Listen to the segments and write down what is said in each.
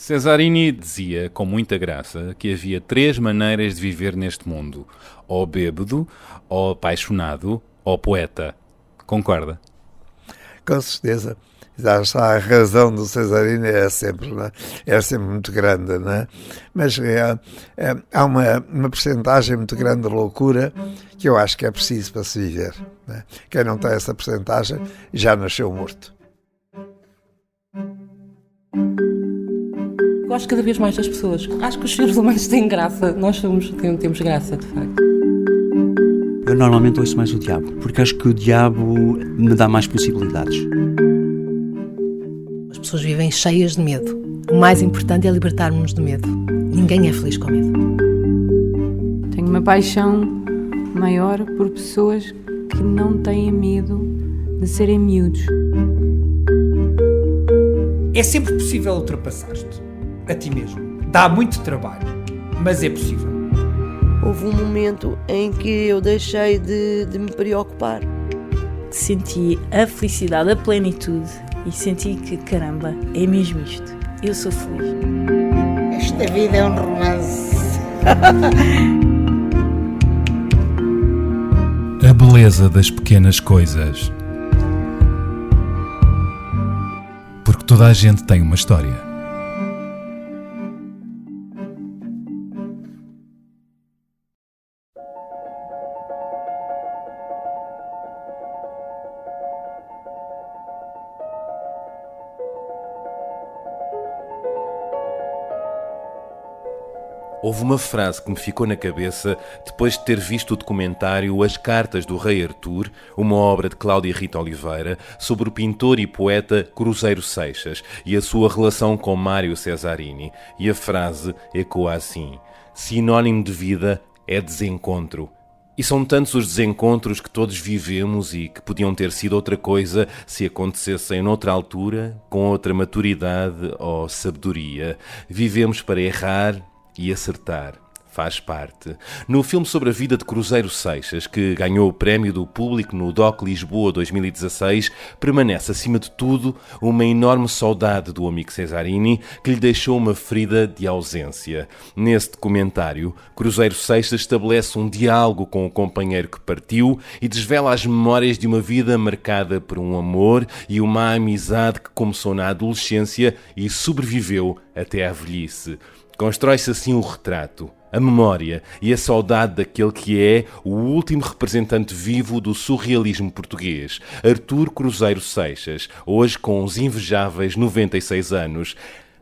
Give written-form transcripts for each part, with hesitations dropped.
Cesarini dizia, com muita graça, que havia 3 maneiras de viver neste mundo: ou bêbado, ou apaixonado, ou poeta. Concorda? Com certeza. Já está, a razão do Cesarini é sempre, não é? É sempre muito grande, não é? Mas há uma percentagem muito grande de loucura que eu acho que é preciso para se viver, não é? Quem não tem essa percentagem já nasceu morto. Gosto cada vez mais das pessoas. Acho que os seres humanos têm graça. Nós temos graça, de facto. Eu normalmente ouço mais o diabo, porque acho que o diabo me dá mais possibilidades. As pessoas vivem cheias de medo. O mais importante é libertarmos-nos de medo. Ninguém é feliz com medo. Tenho uma paixão maior por pessoas que não têm medo de serem miúdos. É sempre possível ultrapassar-te a ti mesmo. Dá muito trabalho, mas é possível. Houve um momento em que eu deixei de me preocupar. Senti a felicidade, a plenitude e senti que, caramba, é mesmo isto. Eu sou feliz. Esta vida é um romance. A beleza das pequenas coisas. Porque toda a gente tem uma história. Houve uma frase que me ficou na cabeça depois de ter visto o documentário As Cartas do Rei Artur, uma obra de Cláudia Rita Oliveira, sobre o pintor e poeta Cruzeiro Seixas e a sua relação com Mário Cesarini. E a frase ecoa assim: sinónimo de vida é desencontro. E são tantos os desencontros que todos vivemos e que podiam ter sido outra coisa se acontecessem noutra altura, com outra maturidade ou sabedoria. Vivemos para errar e acertar. Faz parte. No filme sobre a vida de Cruzeiro Seixas, que ganhou o prémio do público no DOC Lisboa 2016, permanece acima de tudo uma enorme saudade do amigo Cesarini, que lhe deixou uma ferida de ausência. Nesse documentário, Cruzeiro Seixas estabelece um diálogo com o companheiro que partiu e desvela as memórias de uma vida marcada por um amor e uma amizade que começou na adolescência e sobreviveu até à velhice. Constrói-se assim o retrato, a memória e a saudade daquele que é o último representante vivo do surrealismo português, Artur Cruzeiro Seixas, hoje com os invejáveis 96 anos.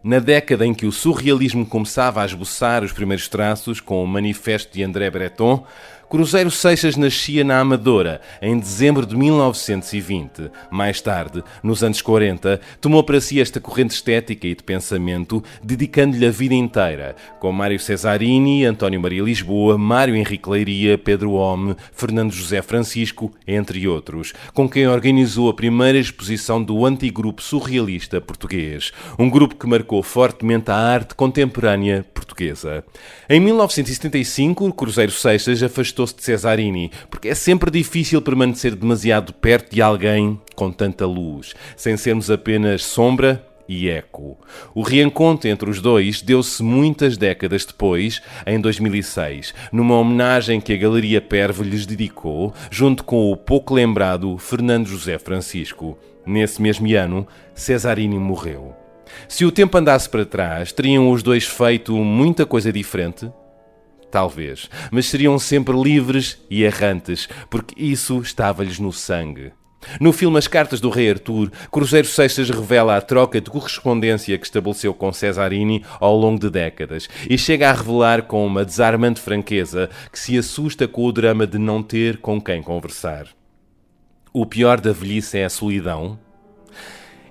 Na década em que o surrealismo começava a esboçar os primeiros traços com o Manifesto de André Breton, Cruzeiro Seixas nascia na Amadora, em dezembro de 1920. Mais tarde, nos anos 40, tomou para si esta corrente estética e de pensamento, dedicando-lhe a vida inteira, com Mário Cesarini, António Maria Lisboa, Mário Henrique Leiria, Pedro Home, Fernando José Francisco, entre outros, com quem organizou a primeira exposição do antigrupo surrealista português, um grupo que marcou fortemente a arte contemporânea portuguesa. Em 1975, Cruzeiro Seixas afastou-se de Cesarini, porque é sempre difícil permanecer demasiado perto de alguém com tanta luz, sem sermos apenas sombra e eco. O reencontro entre os dois deu-se muitas décadas depois, em 2006, numa homenagem que a Galeria Pervo lhes dedicou, junto com o pouco lembrado Fernando José Francisco. Nesse mesmo ano, Cesarini morreu. Se o tempo andasse para trás, teriam os dois feito muita coisa diferente? Talvez, mas seriam sempre livres e errantes, porque isso estava-lhes no sangue. No filme As Cartas do Rei Artur, Cruzeiro Seixas revela a troca de correspondência que estabeleceu com Cesarini ao longo de décadas e chega a revelar com uma desarmante franqueza que se assusta com o drama de não ter com quem conversar. O pior da velhice é a solidão.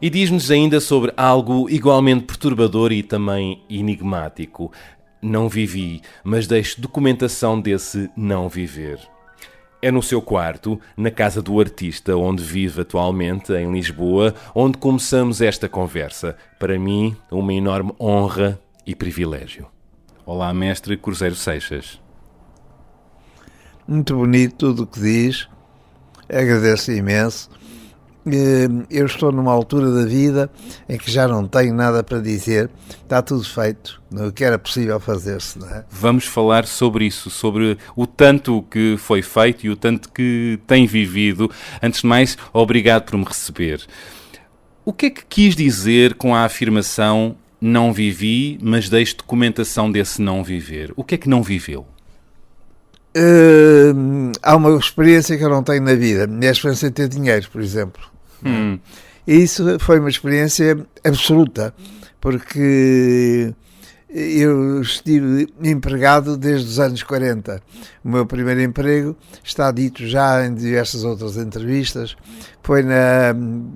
E diz-nos ainda sobre algo igualmente perturbador e também enigmático. Não vivi, mas deixo documentação desse não viver. É no seu quarto, na casa do artista, onde vive atualmente, em Lisboa, onde começamos esta conversa. Para mim, uma enorme honra e privilégio. Olá, mestre Cruzeiro Seixas. Muito bonito tudo o que diz. Agradeço imenso. eu estou numa altura da vida em que já não tenho nada para dizer, está tudo feito, o que era possível fazer-se, não é? Vamos falar sobre isso, sobre o tanto que foi feito e o tanto que tem vivido. Antes de mais, obrigado por me receber. O que é que quis dizer com a afirmação não vivi, mas deixo documentação desse não viver? O que é que não viveu? Há uma experiência que eu não tenho na vida, é a experiência de ter dinheiro, por exemplo. E isso foi uma experiência absoluta, porque eu estive empregado desde os anos 40. O meu primeiro emprego, está dito já em diversas outras entrevistas, foi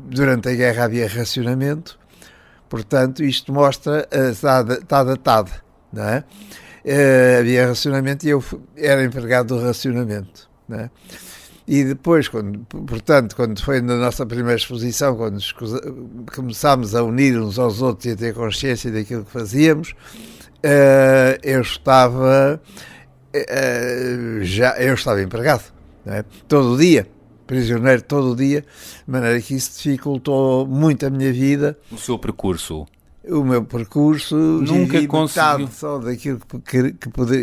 durante a guerra havia racionamento, portanto isto mostra, está datado, não é? Havia racionamento e eu era empregado do racionamento, não é? E depois, quando foi na nossa primeira exposição, quando começámos a unir uns aos outros e a ter consciência daquilo que fazíamos, eu estava empregado, não é? Todo o dia, prisioneiro todo o dia, de maneira que isso dificultou muito a minha vida. O seu percurso? O meu percurso, nunca conseguiu. Metade só daquilo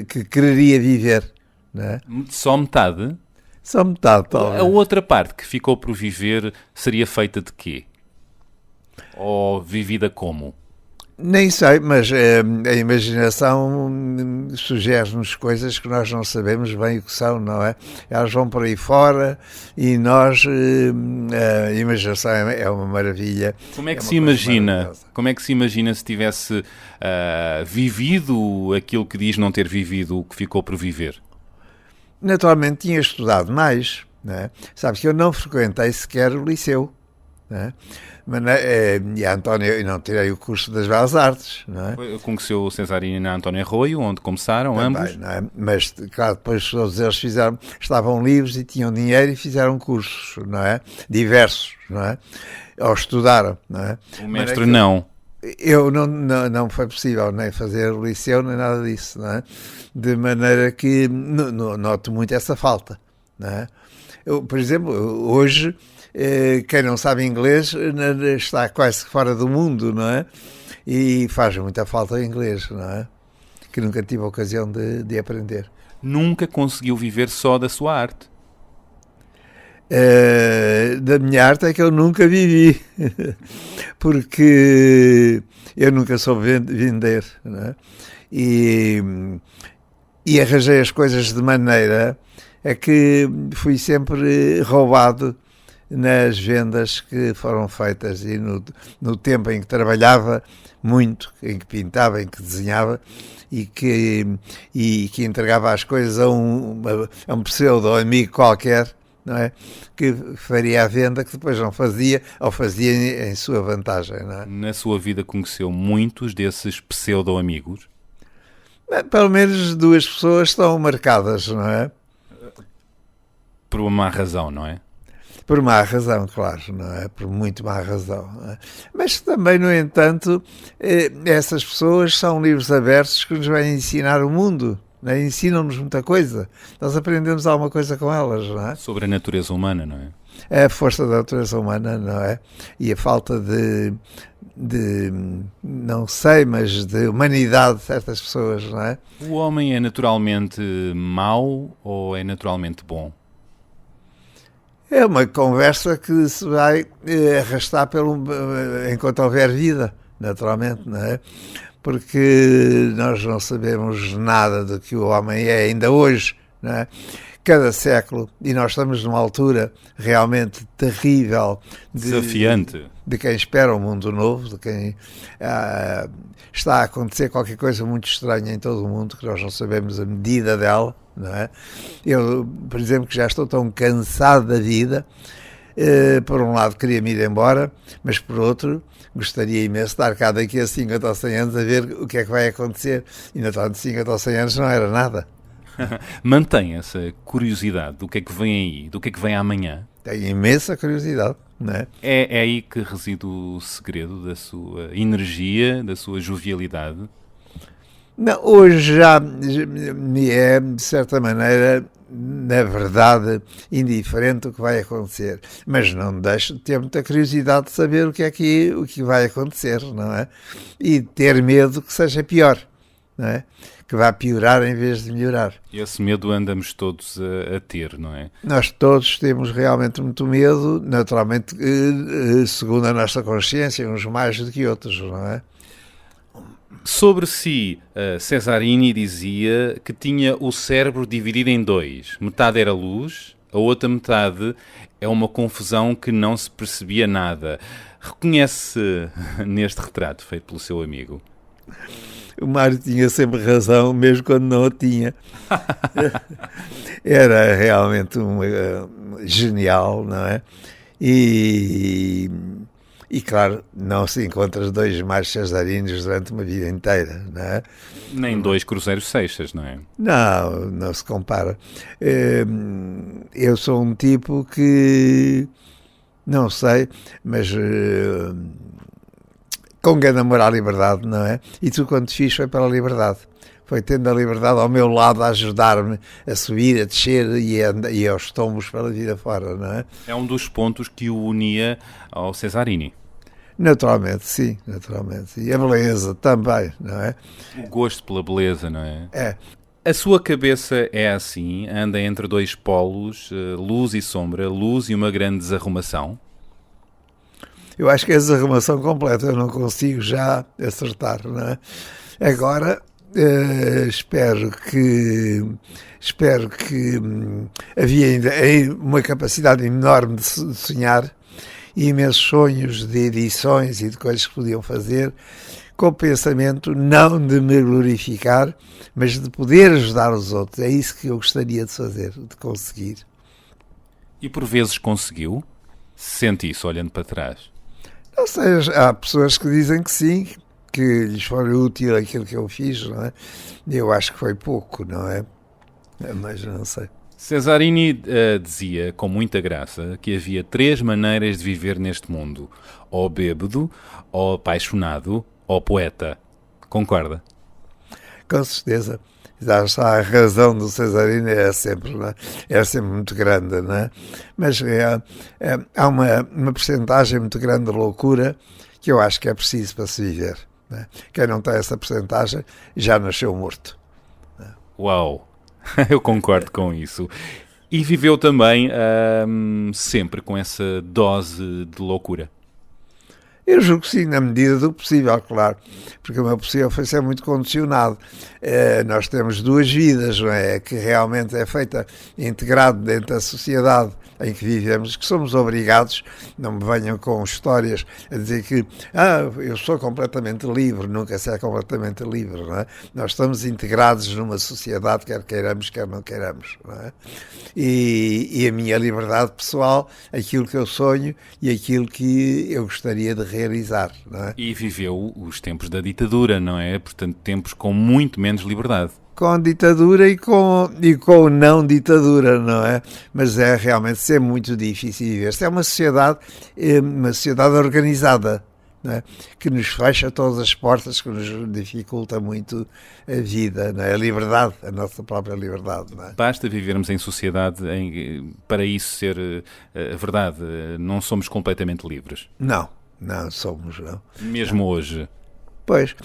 que quereria viver, não é? Só metade? Só metade, talvez. A outra parte que ficou por viver seria feita de quê? Ou vivida como? Nem sei, mas a imaginação sugere-nos coisas que nós não sabemos bem o que são, não é? Elas vão por aí fora e nós, a imaginação é uma maravilha. Como é que se imagina? Como é que se imagina se tivesse vivido aquilo que diz não ter vivido, o que ficou por viver? Naturalmente tinha estudado mais, não é? Sabes que eu não frequentei sequer o liceu, não é? E a Antónia, eu não tirei o curso das Belas Artes, não é? Conheceu o Cesarino e a Antónia Arroio, onde começaram também, ambos. Não é? Mas, claro, depois todos eles estavam livres e tinham dinheiro e fizeram cursos, não é? Diversos, não é? Ou estudaram, não é? O mestre não. Eu não foi possível nem fazer o liceu, nem nada disso, não é? De maneira que noto muito essa falta, não é? Eu, por exemplo, hoje, quem não sabe inglês está quase fora do mundo, não é? E faz muita falta em inglês, não é? Que nunca tive a ocasião de aprender. Nunca conseguiu viver só da sua arte? Da minha arte é que eu nunca vivi, porque eu nunca soube vender, não é? E arranjei as coisas de maneira a que fui sempre roubado nas vendas que foram feitas e no tempo em que trabalhava muito, em que pintava, em que desenhava e que entregava as coisas a um pseudo amigo qualquer, não é? Que faria a venda, que depois não fazia, ou fazia em sua vantagem, não é? Na sua vida conheceu muitos desses pseudo-amigos? Pelo menos 2 pessoas estão marcadas, não é? Por uma má razão, não é? Por má razão, claro, não é? Por muito má razão. Não é? Mas também, no entanto, essas pessoas são livros abertos que nos vêm ensinar o mundo. Né? Ensinam-nos muita coisa. Nós aprendemos alguma coisa com elas, não é? Sobre a natureza humana, não é? É a força da natureza humana, não é? E a falta de não sei, mas de humanidade de certas pessoas, não é? O homem é naturalmente mau ou é naturalmente bom? É uma conversa que se vai arrastar enquanto houver vida, naturalmente, não é? Porque nós não sabemos nada do que o homem é ainda hoje, não é? Cada século, e nós estamos numa altura realmente terrível, desafiante, de quem espera um mundo novo, de quem está a acontecer qualquer coisa muito estranha em todo o mundo, que nós não sabemos a medida dela, não é? Eu, por exemplo, que já estou tão cansado da vida, por um lado queria-me ir embora, mas por outro gostaria imenso de estar cá daqui a 50 ou 100 anos a ver o que é que vai acontecer, e na tanto 50 ou 100 anos não era nada. Mantém essa curiosidade do que é que vem aí, do que é que vem amanhã? Tenho imensa curiosidade, não é? É aí que reside o segredo da sua energia, da sua jovialidade? Não, hoje já me é, de certa maneira, na verdade, indiferente o que vai acontecer. Mas não deixo de ter muita curiosidade de saber o que vai acontecer, não é? E ter medo que seja pior, não é? Que vá piorar em vez de melhorar. E esse medo andamos todos a ter, não é? Nós todos temos realmente muito medo, naturalmente, segundo a nossa consciência, uns mais do que outros, não é? Sobre si, Cesarini dizia que tinha o cérebro dividido em dois. Metade era luz, a outra metade é uma confusão que não se percebia nada. Reconhece neste retrato feito pelo seu amigo? O Mário tinha sempre razão, mesmo quando não a tinha. Era realmente genial, não é? E claro, não se encontra dois Mários Cesarinos durante uma vida inteira, não é? Nem dois Cruzeiros Seixas, não é? Não se compara. Eu sou um tipo que, não sei, mas com grande amor à liberdade, não é? E tudo quanto fiz foi para a liberdade. Foi tendo a liberdade ao meu lado a ajudar-me a subir, a descer e aos tombos pela vida fora, não é? É um dos pontos que o unia ao Cesarini. Naturalmente, sim, naturalmente. E a beleza também, não é? O gosto pela beleza, não é? É. A sua cabeça é assim, anda entre dois polos, luz e sombra, luz e uma grande desarrumação. Eu acho que é a desarrumação completa, eu não consigo já acertar, não é? Agora, espero que havia ainda uma capacidade enorme de sonhar, e imensos sonhos de edições e de coisas que podiam fazer, com o pensamento não de me glorificar, mas de poder ajudar os outros. É isso que eu gostaria de fazer, de conseguir. E por vezes conseguiu? Sente isso olhando para trás? Não sei, há pessoas que dizem que sim, que lhes foi útil aquilo que eu fiz, não é? Eu acho que foi pouco, não é? Mas não sei. Cesarini dizia, com muita graça, que havia 3 maneiras de viver neste mundo. Ou bêbado, ou apaixonado, ou poeta. Concorda? Com certeza. Já está, a razão do Cesarini é sempre muito grande, não é? Mas há uma percentagem muito grande de loucura que eu acho que é preciso para se viver. Não é? Quem não tem essa percentagem já nasceu morto. Não é? Uau! Eu concordo com isso. E viveu também sempre com essa dose de loucura? Eu julgo que sim, na medida do possível, claro, porque o meu possível foi ser muito condicionado. Nós temos 2 vidas, não é? Que realmente é feita integrado dentro da sociedade em que vivemos, que somos obrigados, não me venham com histórias a dizer que eu sou completamente livre, nunca se é completamente livre, não é? Nós estamos integrados numa sociedade, quer queiramos, quer não queiramos, não é? E a minha liberdade pessoal, aquilo que eu sonho e aquilo que eu gostaria de realizar, não é? E viveu os tempos da ditadura, não é? Portanto, tempos com muito menos liberdade. Com ditadura e com não ditadura, não é? Mas é realmente ser muito difícil viver. Esta é uma sociedade organizada, não é? Que nos fecha todas as portas, que nos dificulta muito a vida, não é? A liberdade, a nossa própria liberdade, não é? Basta vivermos em sociedade para isso ser verdade. Não somos completamente livres. Não somos, não. Mesmo hoje. Pois,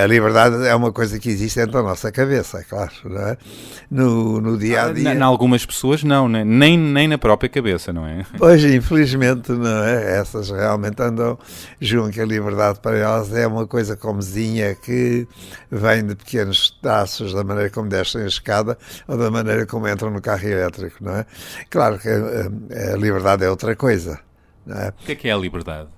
a liberdade é uma coisa que existe dentro da nossa cabeça, é claro, não é? No dia a dia. Em algumas pessoas não, né? Nem na própria cabeça, não é? Pois, infelizmente, não é? Essas realmente julgam que a liberdade para elas é uma coisa comezinha que vem de pequenos traços, da maneira como descem a escada ou da maneira como entram no carro elétrico, não é? Claro que a liberdade é outra coisa, não é? O que é a liberdade?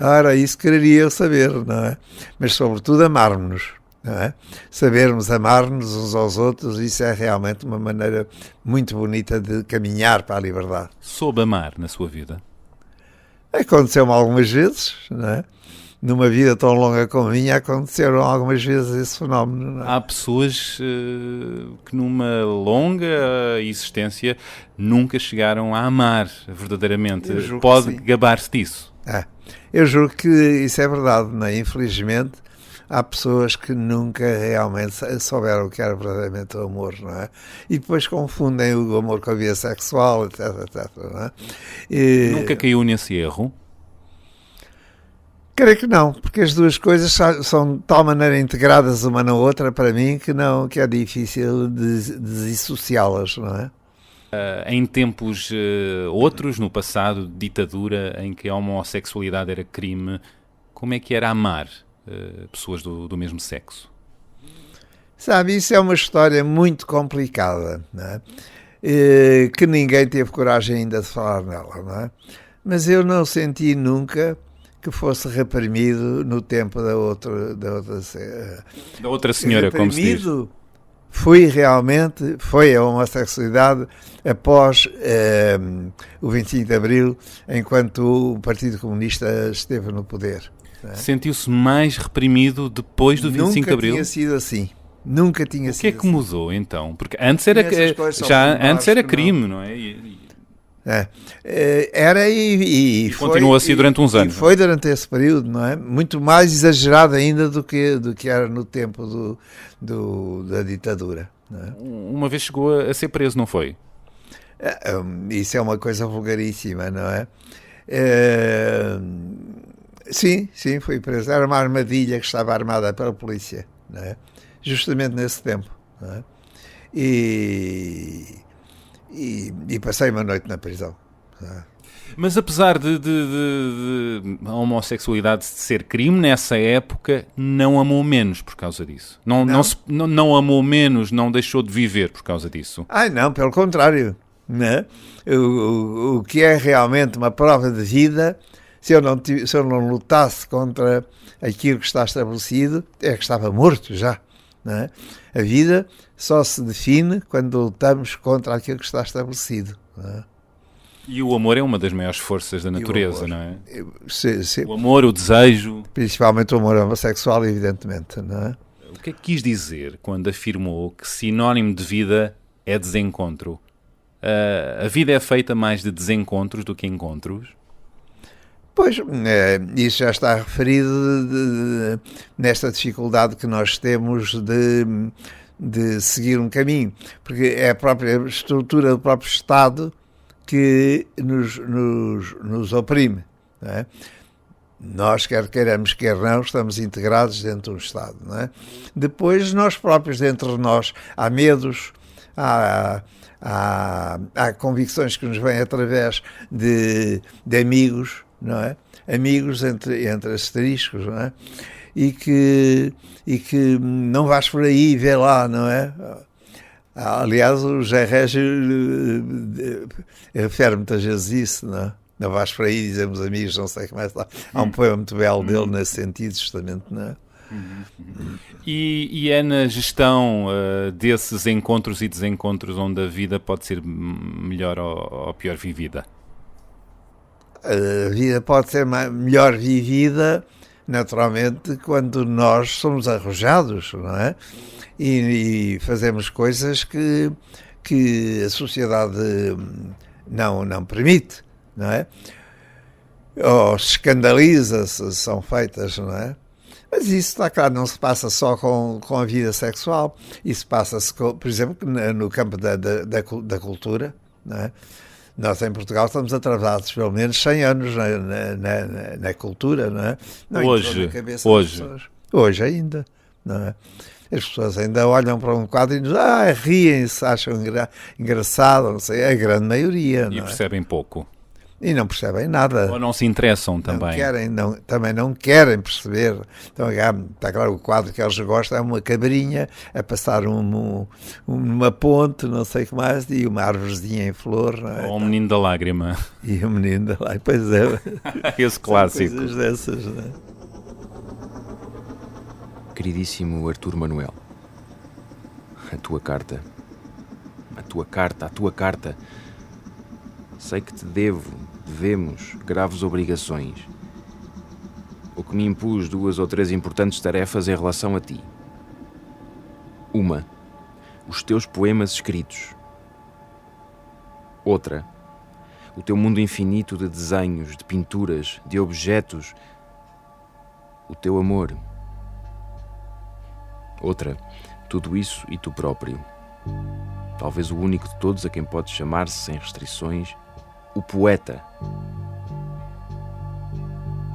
Ora, isso quereria eu saber, não é? Mas, sobretudo, amarmos-nos, não é? Sabermos amar-nos uns aos outros, isso é realmente uma maneira muito bonita de caminhar para a liberdade. Soube amar na sua vida? Aconteceu-me algumas vezes, não é? Numa vida tão longa como a minha, aconteceram algumas vezes esse fenómeno. Não é? Há pessoas que numa longa existência nunca chegaram a amar verdadeiramente. Pode gabar-se disso? Eu juro que isso é verdade, não é? Infelizmente, há pessoas que nunca realmente souberam o que era verdadeiramente o amor, não é? E depois confundem o amor com a vida sexual, etc, etc, não é? Nunca caiu nesse erro? Creio que não, porque as duas coisas são de tal maneira integradas uma na outra, para mim, que é difícil de dissociá-las, não é? Em tempos outros, no passado, de ditadura, em que a homossexualidade era crime, como é que era amar pessoas do mesmo sexo? Sabe, isso é uma história muito complicada, não é? Que ninguém teve coragem ainda de falar nela, não é? Mas eu não senti nunca que fosse reprimido no tempo da outra senhora, como se diz. Foi a homossexualidade após o 25 de Abril, enquanto o Partido Comunista esteve no poder. É? Sentiu-se mais reprimido depois do 25 de Abril? Nunca tinha sido assim. Nunca tinha sido assim. O que é que mudou, então? Porque antes era, antes era crime, não é? Era e continuou assim durante uns anos. E foi durante esse período, não é? Muito mais exagerado ainda do que era no tempo da ditadura. Não é? Uma vez chegou a ser preso, não foi? Isso é uma coisa vulgaríssima, não é? Sim, foi preso. Era uma armadilha que estava armada pela polícia, não é? Justamente nesse tempo, não é? E passei uma noite na prisão. Mas apesar de a homossexualidade ser crime nessa época, não amou menos por causa disso. Não amou menos, não deixou de viver por causa disso. Não, pelo contrário. Né? O que é realmente uma prova de vida, se eu não lutasse contra aquilo que está estabelecido, é que estava morto já. Né? A vida só se define quando lutamos contra aquilo que está estabelecido. Né? E o amor é uma das maiores forças da natureza, não é? Sim. O amor, o desejo... Principalmente o amor homossexual, evidentemente. Não é? O que é que quis dizer quando afirmou que sinónimo de vida é desencontro? A vida é feita mais de desencontros do que encontros? Pois, isso já está referido nesta dificuldade que nós temos de seguir um caminho, porque é a própria estrutura do próprio Estado que nos oprime. Não é? Nós, quer queiramos, quer não, estamos integrados dentro do Estado. Não é? Depois, nós próprios, dentro de nós, há medos, há convicções que nos vêm através de amigos, não é? Amigos entre asteriscos, não é? E que não vais por aí e vê lá, não é? Aliás, o José Régio refere muitas vezes isso, não é? Não vais por aí, dizemos amigos, não sei como é que está. Há um poema muito belo dele nesse sentido, justamente, não é? E é na gestão desses encontros e desencontros onde a vida pode ser melhor ou pior vivida? A vida pode ser melhor vivida, naturalmente, quando nós somos arrojados, não é? E fazemos coisas que a sociedade não permite, não é? Ou se escandaliza se são feitas, não é? Mas isso, está claro, não se passa só com a vida sexual. Isso passa-se, por exemplo, no campo da cultura, não é? Nós, em Portugal, estamos atrasados pelo menos 100 anos na cultura, não é? Não hoje. Hoje ainda, não é? As pessoas ainda olham para um quadro e nos riem-se, acham engraçado, não sei, a grande maioria. E percebem pouco. E não percebem nada. Ou não se interessam também. Também não querem perceber. Então, está claro, o quadro que eles gostam é uma cabrinha a passar uma ponte, não sei o que mais, e uma árvorezinha em flor. Não é? Ou o menino da lágrima. E o menino da lágrima, pois é. Esse clássico. Coisas dessas, não é? Queridíssimo Artur Manuel, a tua carta. Sei que te devemos graves obrigações, o que me impus 2 ou 3 importantes tarefas em relação a ti. Uma, os teus poemas escritos. Outra, o teu mundo infinito de desenhos, de pinturas, de objetos, o teu amor. Outra, tudo isso e tu próprio. Talvez o único de todos a quem podes chamar-se sem restrições, o poeta.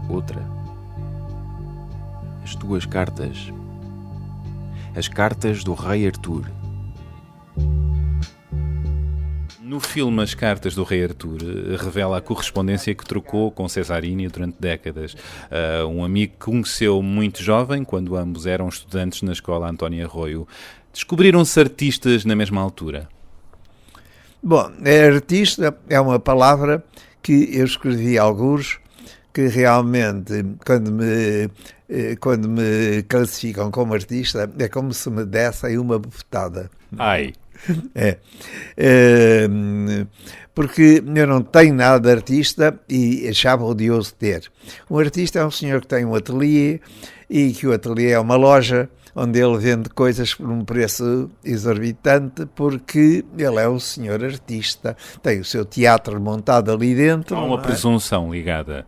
Outra, as tuas cartas. As cartas do rei Artur. No filme As Cartas do Rei Artur, revela a correspondência que trocou com Cesarini durante décadas. Um amigo que conheceu muito jovem, quando ambos eram estudantes na escola António Arroio. Descobriram-se artistas na mesma altura? Bom, artista é uma palavra que eu escrevi alguns, que realmente, quando me classificam como artista, é como se me dessem uma bofetada. Ai! Porque eu não tenho nada de artista e achava odioso ter. Um artista é um senhor que tem um ateliê e que o ateliê é uma loja onde ele vende coisas por um preço exorbitante porque ele é um senhor artista, tem o seu teatro montado ali dentro. Há uma presunção ligada.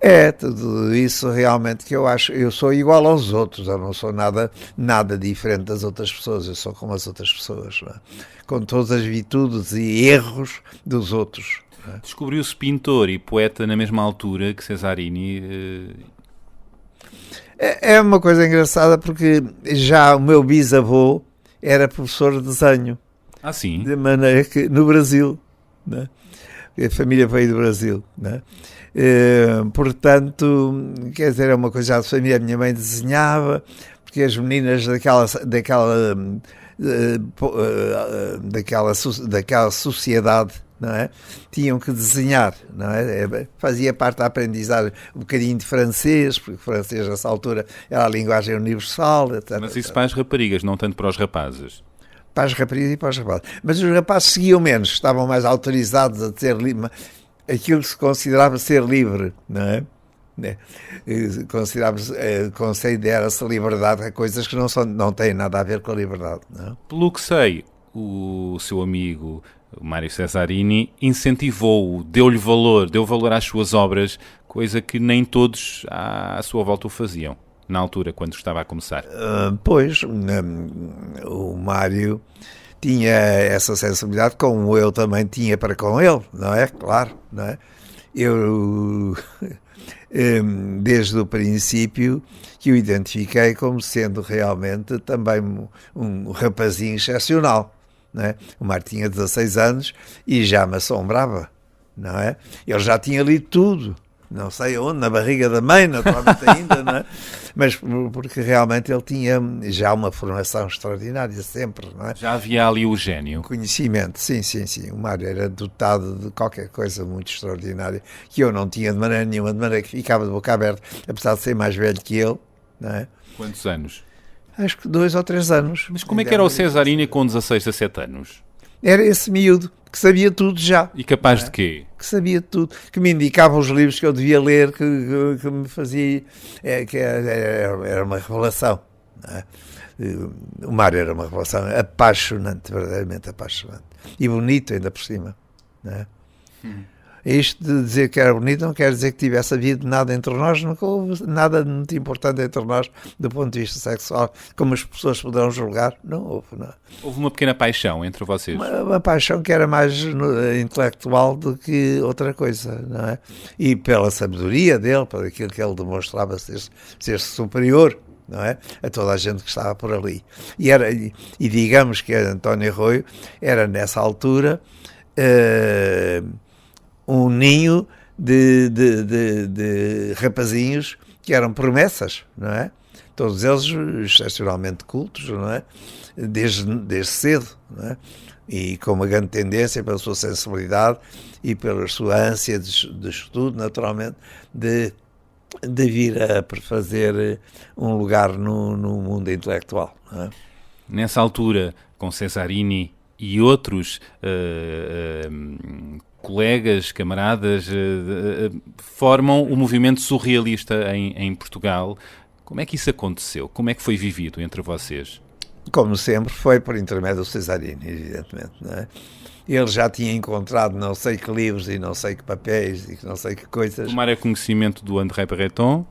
É, tudo isso realmente que eu acho. Eu sou igual aos outros, eu não sou nada diferente das outras pessoas, eu sou como as outras pessoas, não é? Com todas as virtudes e erros dos outros. Não é? Descobriu-se pintor e poeta na mesma altura que Cesarini. É uma coisa engraçada porque já o meu bisavô era professor de desenho. Ah, sim? De maneira que no Brasil, não é? A família veio do Brasil, não é? Portanto, quer dizer, é uma coisa de família. A minha mãe desenhava, porque as meninas daquela sociedade, não é? Tinham que desenhar, não é? Fazia parte da aprendizagem um bocadinho de francês, porque o francês nessa altura era a linguagem universal, etc. Mas isso para as raparigas, não tanto para os rapazes. Para as raparigas e para os rapazes. Mas os rapazes seguiam menos, estavam mais autorizados a ter aquilo que se considerava ser livre, não é? Considera-se liberdade a coisas que não têm nada a ver com a liberdade, não é? Pelo que sei, o seu amigo o Mário Cesarini incentivou-o, deu valor às suas obras, coisa que nem todos à sua volta o faziam, na altura, quando estava a começar. Pois, o Mário tinha essa sensibilidade, como eu também tinha para com ele, não é? Claro, não é? Eu, desde o princípio, que o identifiquei como sendo realmente também um rapazinho excepcional, não é? O Mário tinha 16 anos e já me assombrava, não é? Ele já tinha lido tudo, não sei onde, na barriga da mãe, naturalmente ainda, não é? Mas porque realmente ele tinha já uma formação extraordinária, sempre, não é? Já havia ali o gênio. Conhecimento, sim. O Mário era dotado de qualquer coisa muito extraordinária, que eu não tinha de maneira nenhuma, de maneira que ficava de boca aberta, apesar de ser mais velho que ele, não é? Quantos anos? Acho que 2 ou 3 anos. Mas como é que era o Cesarini com 16, 17 anos? Era esse miúdo que sabia tudo já. E capaz de quê? Que sabia tudo, que me indicava os livros que eu devia ler, que me fazia, que era uma revelação, não é? O Mário era uma revelação apaixonante, verdadeiramente apaixonante, e bonito ainda por cima, não é? Isto de dizer que era bonito não quer dizer que tivesse havido nada entre nós, nunca houve nada muito importante entre nós do ponto de vista sexual, como as pessoas poderão julgar, não houve, não. Houve uma pequena paixão entre vocês? Uma paixão que era mais intelectual do que outra coisa, não é? E pela sabedoria dele, por aquilo que ele demonstrava ser superior, não é? A toda a gente que estava por ali. E digamos que António Arroio era nessa altura um ninho de rapazinhos que eram promessas, não é? Todos eles excepcionalmente cultos, não é? Desde cedo, não é? E com uma grande tendência pela sua sensibilidade e pela sua ânsia de estudo, naturalmente, de vir a fazer um lugar no mundo intelectual, não é? Nessa altura, com Cesarini e outros colegas, camaradas, formam o movimento surrealista em Portugal. Como é que isso aconteceu? Como é que foi vivido entre vocês? Como sempre, foi por intermédio do Cesarini, evidentemente, não é? Ele já tinha encontrado não sei que livros e não sei que papéis e não sei que coisas. Tomara conhecimento do André Breton?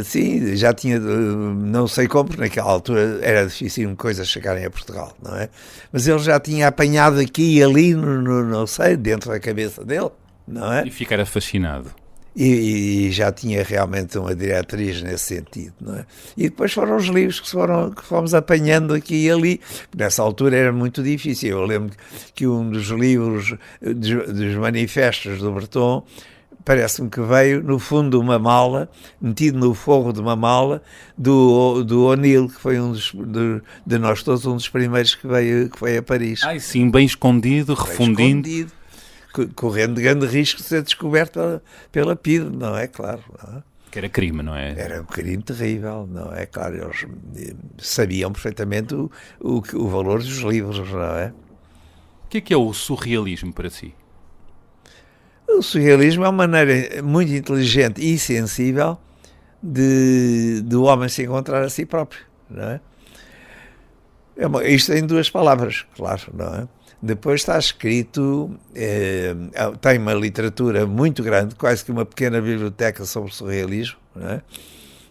Sim, já tinha, não sei como, porque naquela altura era difícil coisas chegarem a Portugal, não é? Mas ele já tinha apanhado aqui e ali, não sei, dentro da cabeça dele, não é? E ficara fascinado. E já tinha realmente uma diretriz nesse sentido, não é? E depois foram os livros que fomos apanhando aqui e ali. Nessa altura era muito difícil. Eu lembro que um dos livros dos manifestos do Breton parece-me que veio no fundo de uma mala, metido no forro de uma mala do O'Neill, que foi de nós todos um dos primeiros que veio a Paris. Ai sim, bem escondido, refundindo. Correndo grande risco de ser descoberto pela PIDE, não é? Claro. Não é? Que era crime, não é? Era um crime terrível, não é? Claro, eles sabiam perfeitamente o valor dos livros, não é? O que é o surrealismo para si? O surrealismo é uma maneira muito inteligente e sensível do homem se encontrar a si próprio, não é? Isto em 2 palavras, claro, não é? Depois está escrito, tem uma literatura muito grande, quase que uma pequena biblioteca sobre o surrealismo, não é?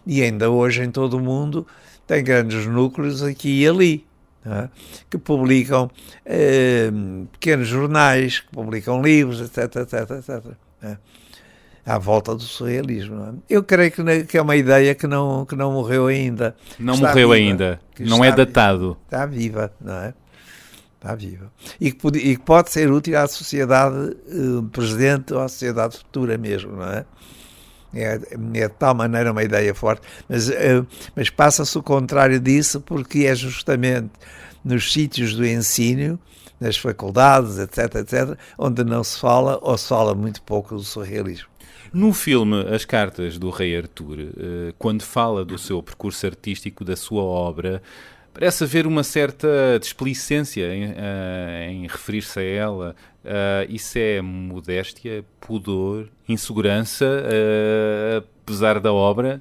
E ainda hoje em todo o mundo tem grandes núcleos aqui e ali, não é? Que publicam pequenos jornais, que publicam livros, etc, etc, etc. Não é? À volta do surrealismo. Não é? Eu creio que é uma ideia que não morreu ainda. Não morreu ainda, não é datado. Está viva, não é? Está viva. E que pode ser útil à sociedade presente ou à sociedade futura mesmo, não é? É de tal maneira uma ideia forte, mas passa-se o contrário disso, porque é justamente nos sítios do ensino, nas faculdades, etc, etc, onde não se fala ou se fala muito pouco do surrealismo. No filme As Cartas do Rei Artur, quando fala do seu percurso artístico, da sua obra, parece haver uma certa displicência em referir-se a ela. Isso é modéstia, pudor, insegurança, apesar da obra?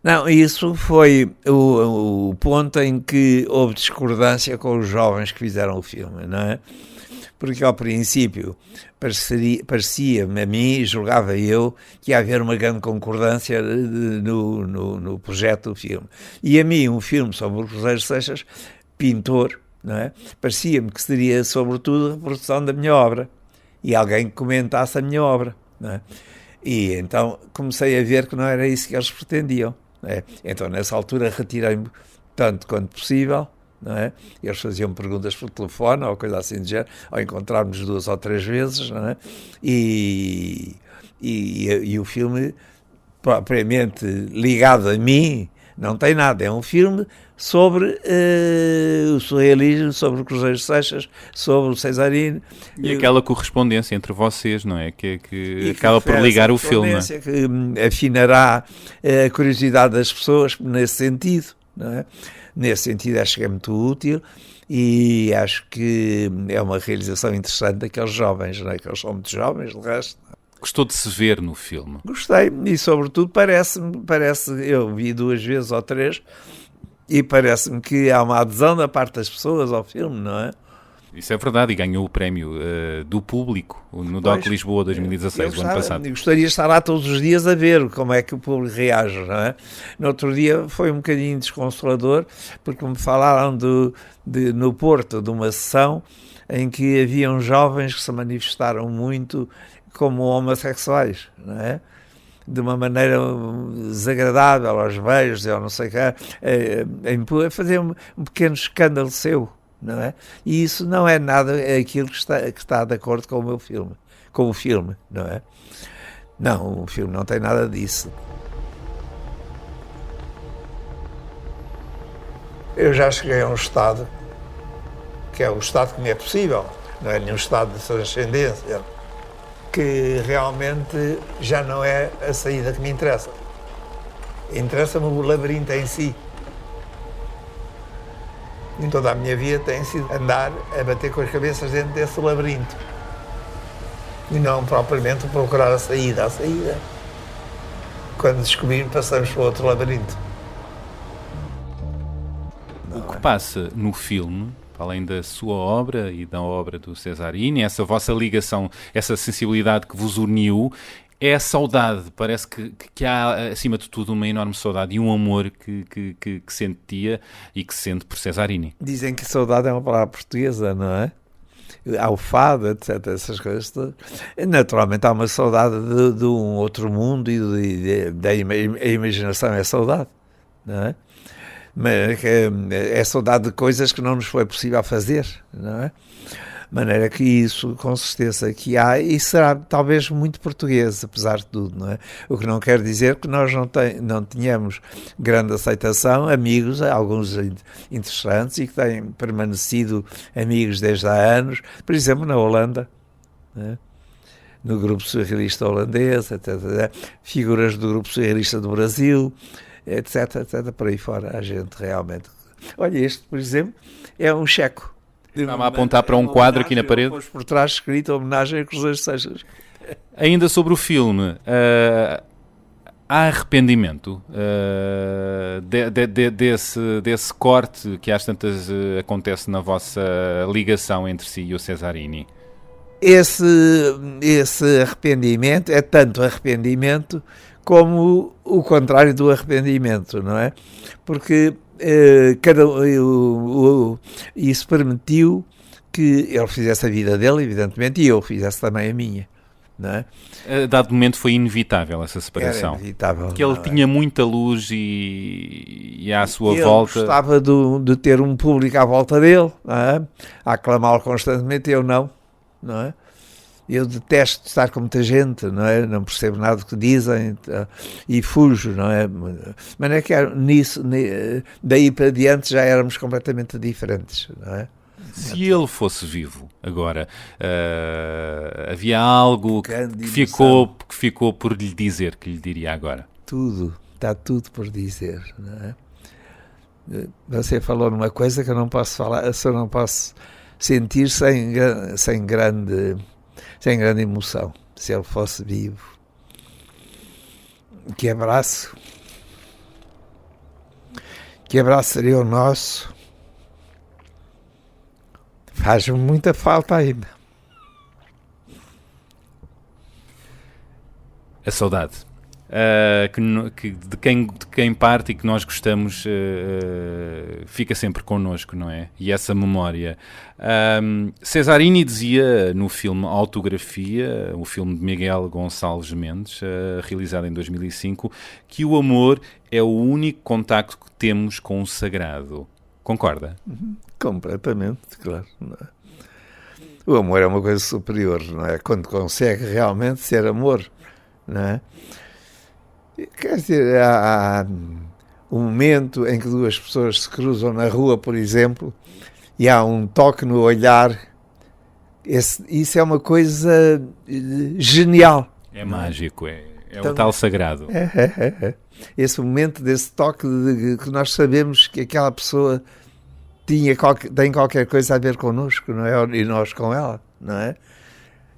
Não, isso foi o ponto em que houve discordância com os jovens que fizeram o filme, não é? Porque ao princípio parecia-me a mim, julgava eu, que ia haver uma grande concordância no projeto do filme. E a mim, um filme sobre o Cruzeiro Seixas, pintor, não é? Parecia-me que seria, sobretudo, a reprodução da minha obra. E alguém que comentasse a minha obra, não é? E então comecei a ver que não era isso que eles pretendiam. Não é? Então, nessa altura, retirei-me tanto quanto possível. Não é? Eles faziam perguntas por telefone ou coisa assim de género, ou encontrarmos 2 ou 3 vezes, não é? E o filme, propriamente ligado a mim, não tem nada. É um filme sobre o surrealismo, sobre o Cruzeiro Seixas, sobre o Cesarino. E aquela correspondência entre vocês, não é? Que acaba por ligar o filme. Que afinará a curiosidade das pessoas nesse sentido, não é? Nesse sentido, acho que é muito útil e acho que é uma realização interessante daqueles jovens, não é? Que eles são muito jovens, de resto. Gostou de se ver no filme? Gostei e, sobretudo, parece, eu vi 2 vezes ou 3 e parece-me que há uma adesão da parte das pessoas ao filme, não é? Isso é verdade, e ganhou o prémio do público no DOC Lisboa 2016, o ano passado. Gostaria de estar lá todos os dias a ver como é que o público reage, não é? No outro dia foi um bocadinho desconsolador, porque me falaram no Porto de uma sessão em que haviam jovens que se manifestaram muito como homossexuais, não é? De uma maneira desagradável, aos beijos, ou não sei o que, a fazer um pequeno escândalo seu. Não é? E isso não é nada aquilo que está de acordo com o meu filme, com o filme, não é? Não, o filme não tem nada disso. Eu já cheguei a um estado que é o estado que me é possível, não é nenhum estado de transcendência, que realmente já não é a saída que me interessa. Interessa-me o labirinto em si. Em toda a minha vida tem sido andar a bater com as cabeças dentro desse labirinto. E não propriamente procurar a saída. A saída, quando descobrimos, passamos para outro labirinto. O que passa no filme, além da sua obra e da obra do Cesarino, essa vossa ligação, essa sensibilidade que vos uniu, É a saudade, parece que há, acima de tudo, uma enorme saudade e um amor que sentia e que sente por Cesarini. Dizem que saudade é uma palavra portuguesa, não é? Há o fado, etc, essas coisas todas. Naturalmente há uma saudade de um outro mundo e a imaginação é saudade, não é? Mas é saudade de coisas que não nos foi possível fazer, não é? De maneira que isso, com certeza, que há, e será talvez muito português, apesar de tudo, não é? O que não quer dizer que nós não tenhamos grande aceitação, amigos, alguns interessantes, e que têm permanecido amigos desde há anos, por exemplo, na Holanda, não é? No grupo surrealista holandês, etc. Figuras do grupo surrealista do Brasil, etc, etc, por aí fora, a gente realmente... Olha, este, por exemplo, é um checo. Estava a apontar para um quadro aqui na parede. Por trás escrito homenagem a Cruzeiro Seixas. Ainda sobre o filme, há arrependimento desse corte que às tantas acontece na vossa ligação entre si e o Cesarini? Esse arrependimento é tanto arrependimento como o contrário do arrependimento, não é? Porque isso permitiu que ele fizesse a vida dele, evidentemente, e eu fizesse também a minha, não é? A dado momento foi inevitável essa separação. Era inevitável. Porque ele tinha muita luz e à sua volta... Ele gostava de ter um público à volta dele, não é? A aclamá-lo constantemente, eu não é? Eu detesto estar com muita gente, não é? Não percebo nada do que dizem e fujo, não é? Mas é que nisso, daí para diante já éramos completamente diferentes, não é? Se ele fosse vivo agora, havia algo que ficou por lhe dizer, que lhe diria agora? Tudo, está tudo por dizer, não é? Você falou numa coisa que eu não posso falar, eu não posso sentir sem grande emoção. Se ele fosse vivo, que abraço seria o nosso. Faz muita falta ainda. A saudade de quem parte e que nós gostamos fica sempre connosco, não é? E essa memória. Cesarini dizia no filme Autografia, o filme de Miguel Gonçalves Mendes, realizado em 2005, que o amor é o único contacto que temos com o sagrado. Concorda? Completamente, claro. Não é? O amor é uma coisa superior, não é? Quando consegue realmente ser amor, não é? Quer dizer, há um momento em que duas pessoas se cruzam na rua, por exemplo, e há um toque no olhar. Isso é uma coisa genial. É mágico, é então, o tal sagrado. É. Esse momento desse toque que nós sabemos que aquela pessoa tem qualquer coisa a ver connosco, não é? E nós com ela, não é?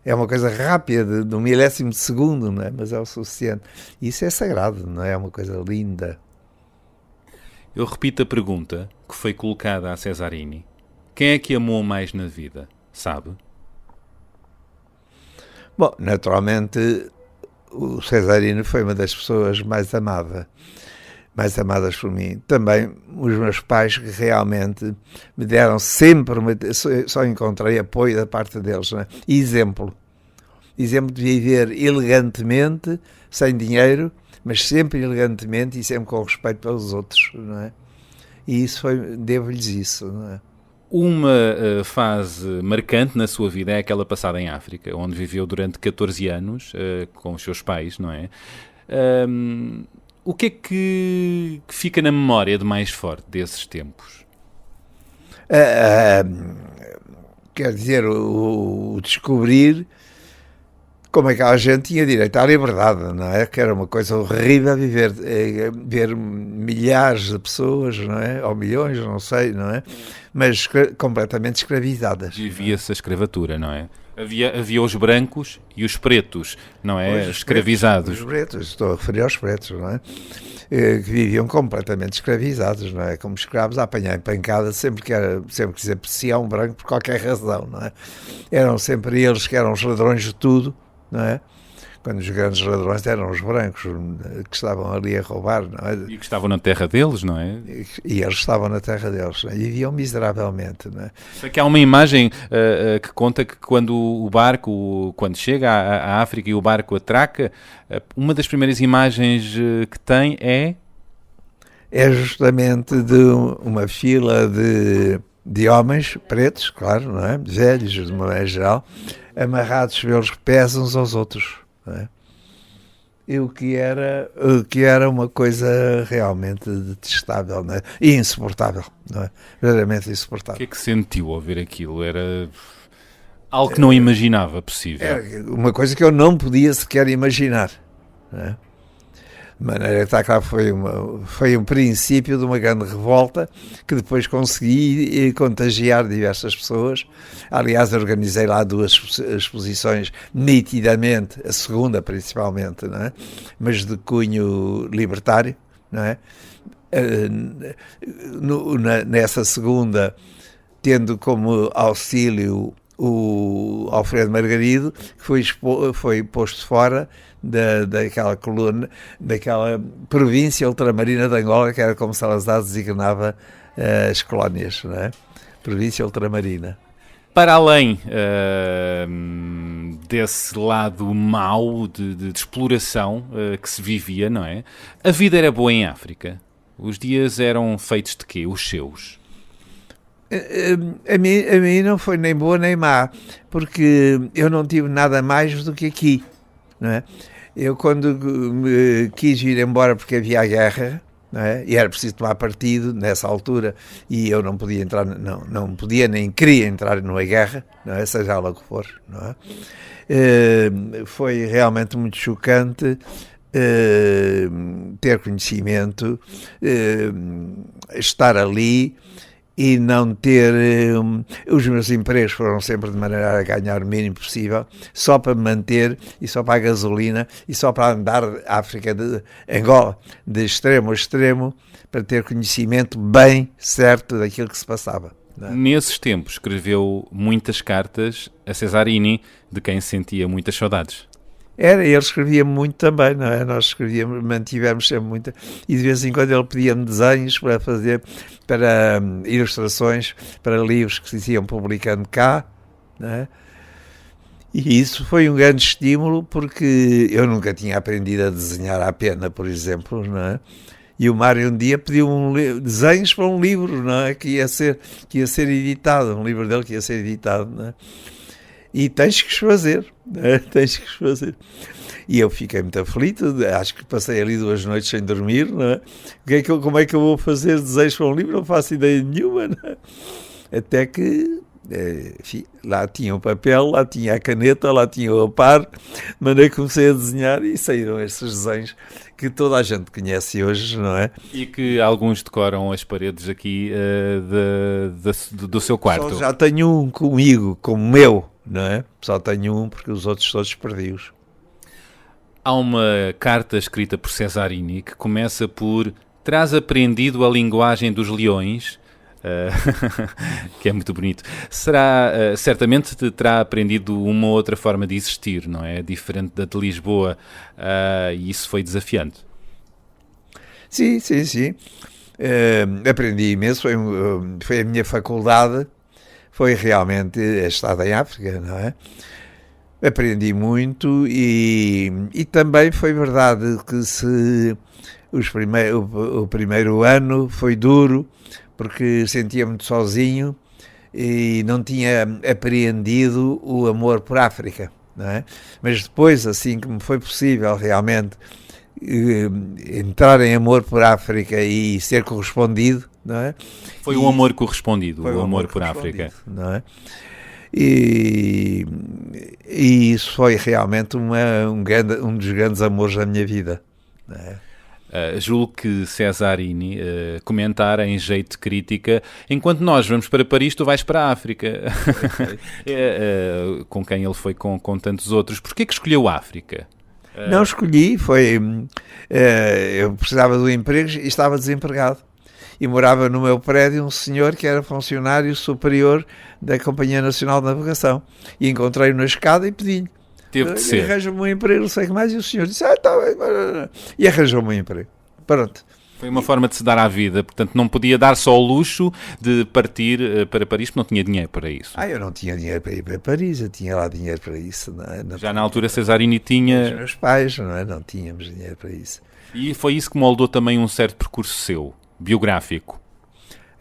É uma coisa rápida, de um milésimo de segundo, não é? Mas é o suficiente. Isso é sagrado, não é? É uma coisa linda. Eu repito a pergunta que foi colocada a Cesarini. Quem é que amou mais na vida? Sabe? Bom, naturalmente, o Cesarini foi uma das pessoas mais amadas por mim. Também os meus pais, que realmente me deram sempre, só encontrei apoio da parte deles, não é? E exemplo de viver elegantemente, sem dinheiro, mas sempre elegantemente e sempre com respeito pelos outros, não é? E isso devo-lhes isso, não é? Uma fase marcante na sua vida é aquela passada em África, onde viveu durante 14 anos com os seus pais, não é? O que é que fica na memória de mais forte desses tempos? Quer dizer, o descobrir como é que a gente tinha direito à liberdade, não é? Que era uma coisa horrível ver milhares de pessoas, não é? Ou milhões, não sei, não é? Mas completamente escravizadas. Vivia-se a escravatura, não é? Havia os brancos e os pretos, não é? Escravizados. Os pretos, estou a referir aos pretos, não é? Que viviam completamente escravizados, não é? Como escravos a apanhar em pancada sempre que se aprecia um branco por qualquer razão, não é? Eram sempre eles que eram os ladrões de tudo, não é? quando os grandes ladrões eram os brancos que estavam ali a roubar, não é? E que estavam na terra deles, não é? E eles estavam na terra deles, não é? E viviam miseravelmente, não é? Sei que há uma imagem que conta que quando o barco, quando chega à África e o barco atraca, uma das primeiras imagens que tem é justamente de uma fila de homens pretos, claro, não é? Velhos, de maneira geral, amarrados pelos pés uns aos outros, não é? E o que era uma coisa realmente detestável, não é? E insuportável, não é? Verdadeiramente insuportável. O que é que sentiu ao ver aquilo? Era algo que não imaginava possível. Era uma coisa que eu não podia sequer imaginar, não é? De maneira que está claro, foi um princípio de uma grande revolta que depois consegui contagiar diversas pessoas. Aliás, organizei lá 2 exposições nitidamente, a segunda principalmente, não é? Mas de cunho libertário, não é? Nessa segunda, tendo como auxílio o Alfredo Margarido, que foi posto fora daquela coluna, daquela província ultramarina de Angola, que era como Salazar designava as colónias, não é? Província ultramarina. Para além desse lado mau de exploração que se vivia, não é? A vida era boa em África? Os dias eram feitos de quê? Os seus? A mim não foi nem boa nem má, porque eu não tive nada mais do que aqui, não é? Eu, quando me quis ir embora porque havia a guerra, não é? E era preciso tomar partido nessa altura, e eu não podia entrar, não podia nem queria entrar numa guerra, não é? Seja lá o que for, não é? Foi realmente muito chocante ter conhecimento, estar ali e não ter... os meus empregos foram sempre de maneira a ganhar o mínimo possível, só para me manter e só para a gasolina e só para andar a África de Angola de extremo a extremo, para ter conhecimento bem certo daquilo que se passava. Nesses tempos escreveu muitas cartas a Cesarini, de quem sentia muitas saudades. Ele escrevia muito também, não é? Nós mantivemos sempre muito, e de vez em quando ele pedia-me desenhos para fazer, para ilustrações, para livros que se iam publicando cá, não é? E isso foi um grande estímulo, porque eu nunca tinha aprendido a desenhar à pena, por exemplo, não é? E o Mário um dia pediu desenhos para um livro, não é? Que ia ser editado, um livro dele que ia ser editado, não é? E tens que os fazer, né? Tens que os fazer. E eu fiquei muito aflito, acho que passei ali 2 noites sem dormir, não é? Como é que eu vou fazer desenhos para um livro? Não faço ideia nenhuma, não é? Até que, enfim, lá tinha o papel, lá tinha a caneta, lá tinha o par, de maneira que comecei a desenhar e saíram esses desenhos que toda a gente conhece hoje, não é? E que alguns decoram as paredes aqui do seu quarto. Só já tenho um comigo, como meu, não é? Só tenho um, porque os outros todos perdi-os. Há uma carta escrita por Cesarini que começa por: "Terás aprendido a linguagem dos leões", que é muito bonito. Certamente terá aprendido uma outra forma de existir, não é? Diferente da de Lisboa, e isso foi desafiante. Sim. Aprendi imenso, foi a minha faculdade, foi realmente a estada em África, não é? Aprendi muito e também foi verdade que o primeiro ano foi duro, porque sentia muito sozinho e não tinha apreendido o amor por África, não é? Mas depois, assim que me foi possível realmente entrar em amor por África e ser correspondido, não é? Foi um amor correspondido, o amor por África, não é? E isso foi realmente um dos grandes amores da minha vida, não é? Julgo que Cesarini comentara em jeito de crítica: enquanto nós vamos para Paris, tu vais para a África. Com quem ele foi com tantos outros. Porquê que escolheu a África? Não escolhi, eu precisava de um emprego e estava desempregado. E morava no meu prédio um senhor que era funcionário superior da Companhia Nacional de Navegação. E encontrei-o na escada e pedi-lhe: Teve de ser. Arranjou-me um emprego, não sei o que mais, e o senhor disse, tá bem, e arranjou-me um emprego. Pronto. Foi uma forma de se dar à vida, portanto não podia dar só o luxo de partir para Paris, porque não tinha dinheiro para isso. Eu não tinha dinheiro para ir para Paris, eu tinha lá dinheiro para isso. Não Já na altura Cesarini tinha... Os meus pais, não tínhamos dinheiro para isso. E foi isso que moldou também um certo percurso seu, biográfico.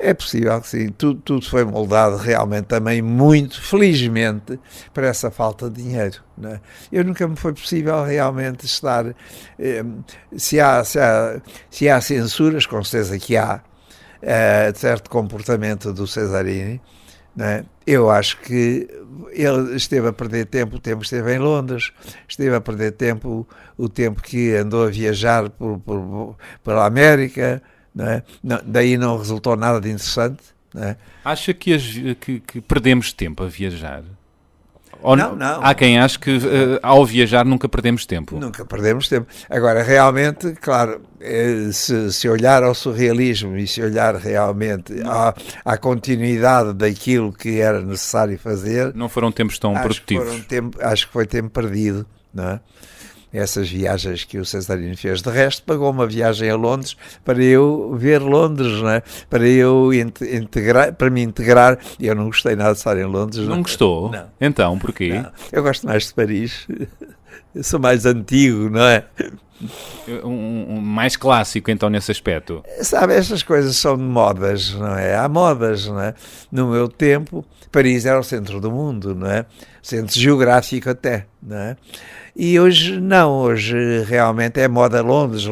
É possível que sim, tudo foi moldado realmente também muito, felizmente, para essa falta de dinheiro. Não é? Eu nunca me foi possível realmente estar... Se há censuras, com certeza que há, de certo comportamento do Cesarini, não é? Eu acho que ele esteve a perder tempo, o tempo esteve em Londres, esteve a perder tempo, o tempo que andou a viajar pela América... Não é? Daí não resultou nada de interessante. Não é? Acha que perdemos tempo a viajar? Ou não. Há quem ache que ao viajar nunca perdemos tempo. Nunca perdemos tempo. Agora, realmente, claro, se olhar ao surrealismo e se olhar realmente à continuidade daquilo que era necessário fazer... Não foram tempos tão produtivos. Acho que foi tempo perdido, não é? Essas viagens que o Cesarini fez. De resto, pagou uma viagem a Londres para eu ver Londres, não é? Para eu para me integrar. Eu não gostei nada de estar em Londres. Não gostou? Não. Então, porquê? Não. Eu gosto mais de Paris. Eu sou mais antigo, não é? Mais clássico, então, nesse aspecto. Sabe, estas coisas são de modas, não é? Há modas, não é? No meu tempo, Paris era o centro do mundo, não é? Centro geográfico até, não é? E hoje não, hoje realmente é moda Londres,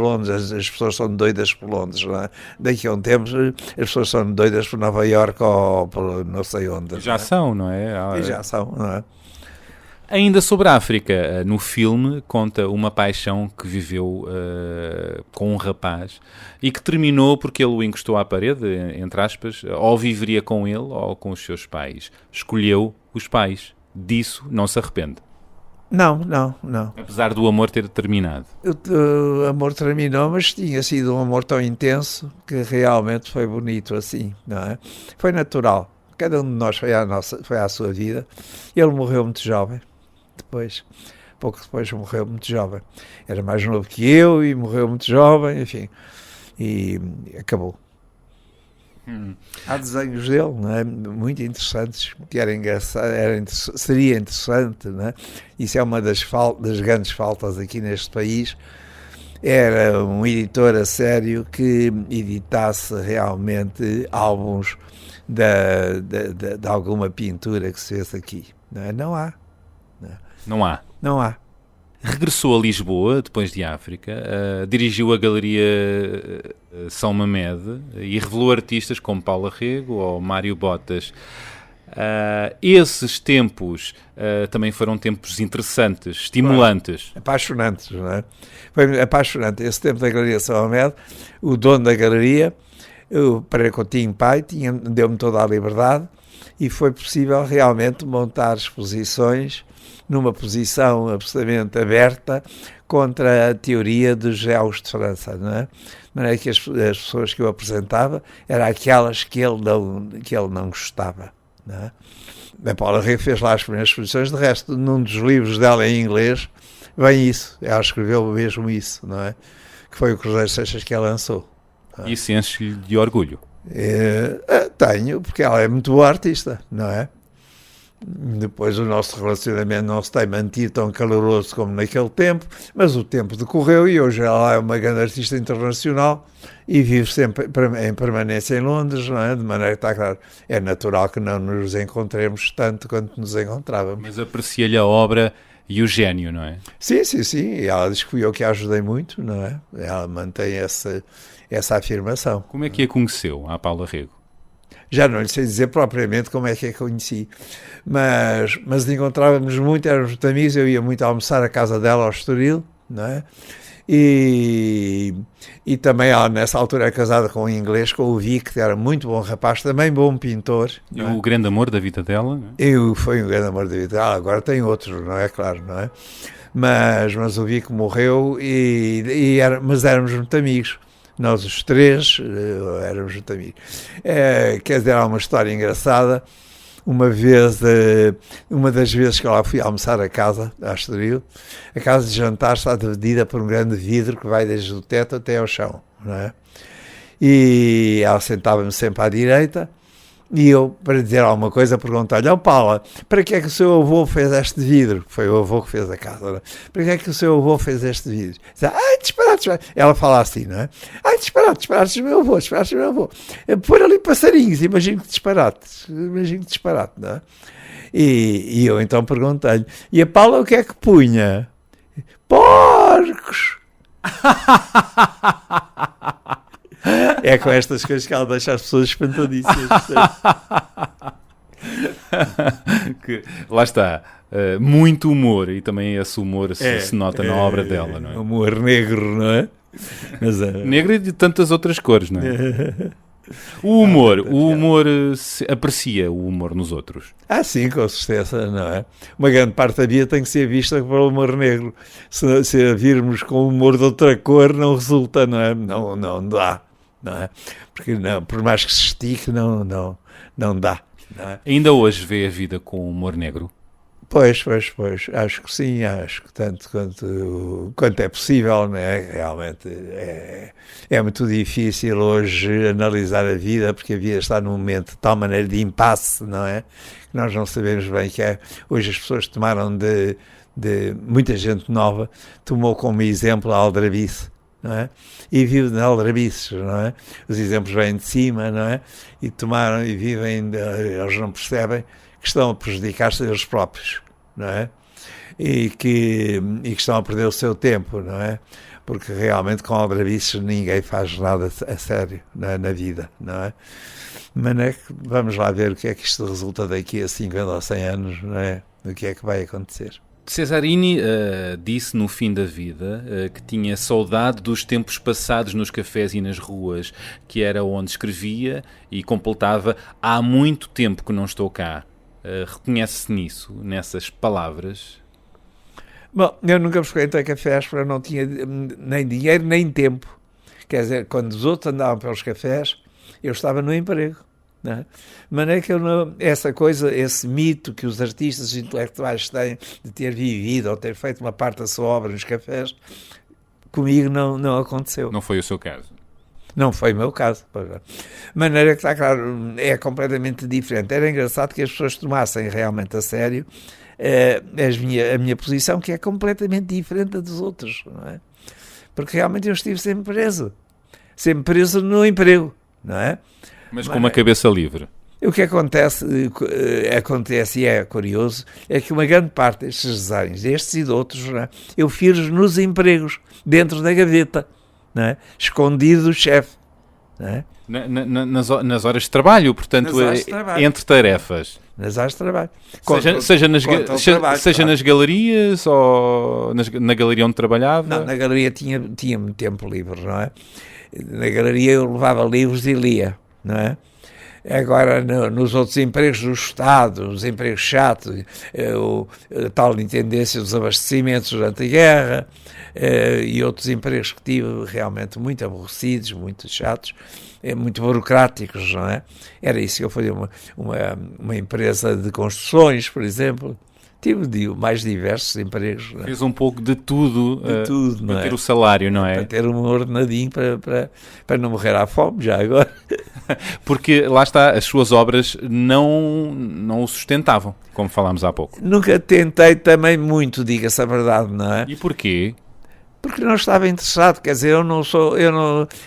as pessoas são doidas por Londres, não é? Daqui a um tempo as pessoas são doidas por Nova Iorque ou por não sei onde. Já são, não é? E já são, não é? Ainda sobre a África, no filme conta uma paixão que viveu com um rapaz e que terminou porque ele o encostou à parede, entre aspas, ou viveria com ele ou com os seus pais. Escolheu os pais. Disso não se arrepende. Não. Apesar do amor ter terminado. O amor terminou, mas tinha sido um amor tão intenso que realmente foi bonito assim, não é? Foi natural. Cada um de nós foi à sua vida. Ele morreu muito jovem. Pouco depois morreu muito jovem. Era mais novo que eu e morreu muito jovem, enfim. E acabou. Há desenhos dele, não é? Muito interessantes, que era engraçado, seria interessante, não é? Isso é uma das grandes faltas aqui neste país. Era um editor a sério que editasse realmente álbuns de alguma pintura que se fez aqui. Não é? Não há. Regressou a Lisboa, depois de África, dirigiu a Galeria São Mamede e revelou artistas como Paulo Rego ou Mário Botas. Esses tempos também foram tempos interessantes, estimulantes. Apaixonantes, não é? Foi apaixonante. Esse tempo da Galeria São Mamede, o dono da galeria, o Pereira Coutinho Pai, deu-me toda a liberdade e foi possível realmente montar exposições numa posição absolutamente aberta contra a teoria dos géus de França, não é? De maneira que as pessoas que eu apresentava eram aquelas que ele não gostava, não é? A Paula Rego fez lá as primeiras exposições, de resto, num dos livros dela em inglês, vem isso, ela escreveu mesmo isso, não é? Que foi o Cruzeiro Seixas que ela lançou. E isso enche-lhe de orgulho? Tenho, porque ela é muito boa artista, não é? Depois o nosso relacionamento não se tem mantido tão caloroso como naquele tempo, mas o tempo decorreu e hoje ela é uma grande artista internacional e vive sempre em permanência em Londres, não é? De maneira que está claro, é natural que não nos encontremos tanto quanto nos encontrávamos. Mas aprecia-lhe a obra e o gênio, não é? Sim, e ela diz que fui eu que a ajudei muito, não é? Ela mantém essa afirmação. Como é que a conheceu, a Paula Rego? Já não lhe sei dizer propriamente como é que a conheci, mas encontrávamos muito, éramos muito amigos, eu ia muito almoçar à casa dela ao Estoril, não é? E também ela nessa altura era casada com um inglês, com o Vic, que era muito bom rapaz, também bom pintor. E o grande amor da vida dela? Não é? Foi um grande amor da vida dela, agora tem outro, não é? Claro, não é? Mas o Vic morreu, mas éramos muito amigos. Nós os três éramos muito amigos. Quer dizer, há uma história engraçada. uma das vezes que lá fui almoçar a casa, à Estoril, a casa de jantar está dividida por um grande vidro que vai desde o teto até ao chão, não é? E ela sentava-me sempre à direita, e eu, para dizer alguma coisa, perguntei-lhe: Paula, para que é que o seu avô fez este vidro? Foi o avô que fez a casa, não é? Para que é que o seu avô fez este vidro? Diz, disparate. Ela fala assim, não é? Disparate do meu avô. Pôr ali passarinhos, imagino que disparate, não é? E eu então perguntei-lhe: e a Paula o que é que punha? Porcos! É com estas coisas que ela deixa as pessoas espantadíssimas. Lá está. Muito humor, e também esse humor se nota na obra dela, não é? Humor negro, não é? Mas, negro e de tantas outras cores, não é? O humor aprecia o humor nos outros. Sim, com certeza, não é? Uma grande parte da vida tem que ser vista para o humor negro. Se a virmos com o humor de outra cor, não resulta, não é? Não dá, não é? Porque não, por mais que se estique, não dá. Não é? Ainda hoje vê a vida com humor negro? Pois, acho que sim, acho que tanto quanto é possível, não é? Realmente é muito difícil hoje analisar a vida, porque a vida está num momento de tal maneira de impasse, não é? Que nós não sabemos bem que é. Hoje as pessoas tomaram de muita gente nova, tomou como exemplo a aldrabice, não é? E vive de aldrabices, não é? Os exemplos vêm de cima, não é? E tomaram e vivem, eles não percebem que estão a prejudicar-se eles próprios, não é? E que estão a perder o seu tempo, não é? Porque realmente com aldrabices ninguém faz nada a sério na vida, não é? Mas vamos lá ver o que é que isto resulta daqui a 50 ou 100 anos, não é? O que é que vai acontecer. Cesarini disse no fim da vida que tinha saudade dos tempos passados nos cafés e nas ruas, que era onde escrevia, e completava: há muito tempo que não estou cá. Reconhece-se nisso, nessas palavras? Bom, eu nunca frequentei cafés porque eu não tinha nem dinheiro nem tempo. Quer dizer, quando os outros andavam pelos cafés, eu estava no emprego. Não é? Mas é que essa coisa, esse mito que os artistas intelectuais têm de ter vivido ou ter feito uma parte da sua obra nos cafés, comigo não aconteceu. Não foi o seu caso? Não foi o meu caso. De maneira que está claro, é completamente diferente. Era engraçado que as pessoas tomassem realmente a sério a minha posição, que é completamente diferente da dos outros, não é? Porque realmente eu estive sempre preso no emprego, não é? Mas com uma cabeça livre. O que acontece e é curioso, é que uma grande parte destes desenhos, destes e de outros, não é? Eu fiz nos empregos, dentro da gaveta, não é? Escondido do chefe, não é? Nas horas de trabalho, portanto, entre tarefas. Nas horas de trabalho. Seja nas galerias ou na galeria onde trabalhava? Não, na galeria tinha tempo livre, não é? Na galeria eu levava livros e lia, não é? Agora, nos outros empregos do Estado, os empregos chatos, a tal intendência dos abastecimentos durante a guerra, e outros empregos que tive realmente muito aborrecidos, muito chatos, muito burocráticos, não é? Era isso que eu fazia, uma empresa de construções, por exemplo. Tive mais diversos empregos. Não é? Fez um pouco de tudo, para ter é? O salário, não é? Para ter um ordenadinho para não morrer à fome, já agora. Porque, lá está, as suas obras não o sustentavam, como falámos há pouco. Nunca tentei também muito, diga-se a verdade, não é? E porquê? Porque não estava interessado, quer dizer,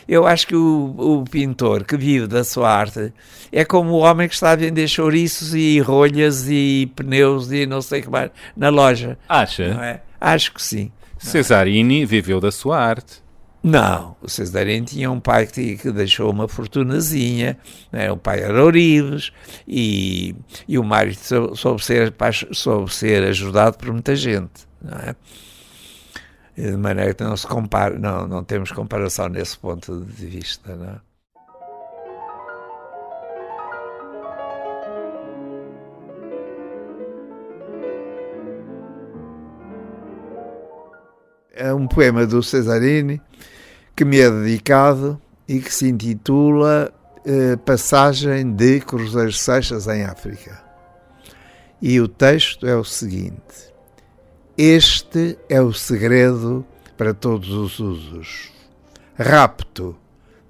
eu acho que o pintor que vive da sua arte é como o homem que está a vender chouriços e rolhas e pneus e não sei o que mais na loja. Acha? Não é? Acho que sim. Cesarini viveu da sua arte. Não, o Cesarini tinha um pai que deixou uma fortunazinha, né? O pai era Ourives e o marido soube ser ajudado por muita gente, não é? De maneira que não se compara, não temos comparação nesse ponto de vista, não é? É um poema do Cesarini que me é dedicado e que se intitula Passagem de Cruzeiro Seixas em África. E o texto é o seguinte: este é o segredo para todos os usos: rapto,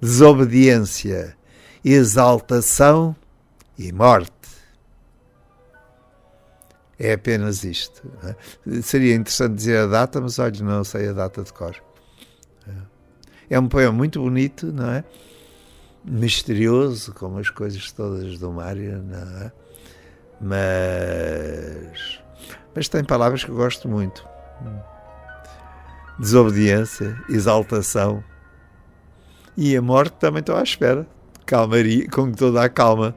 desobediência, exaltação e morte. É apenas isto. Não é? Seria interessante dizer a data, mas olha, não sei a data de cor. É um poema muito bonito, não é? Misterioso, como as coisas todas do Mário, não é? Mas tem palavras que eu gosto muito: desobediência, exaltação, e a morte também estou à espera. Calmaria, com toda a calma.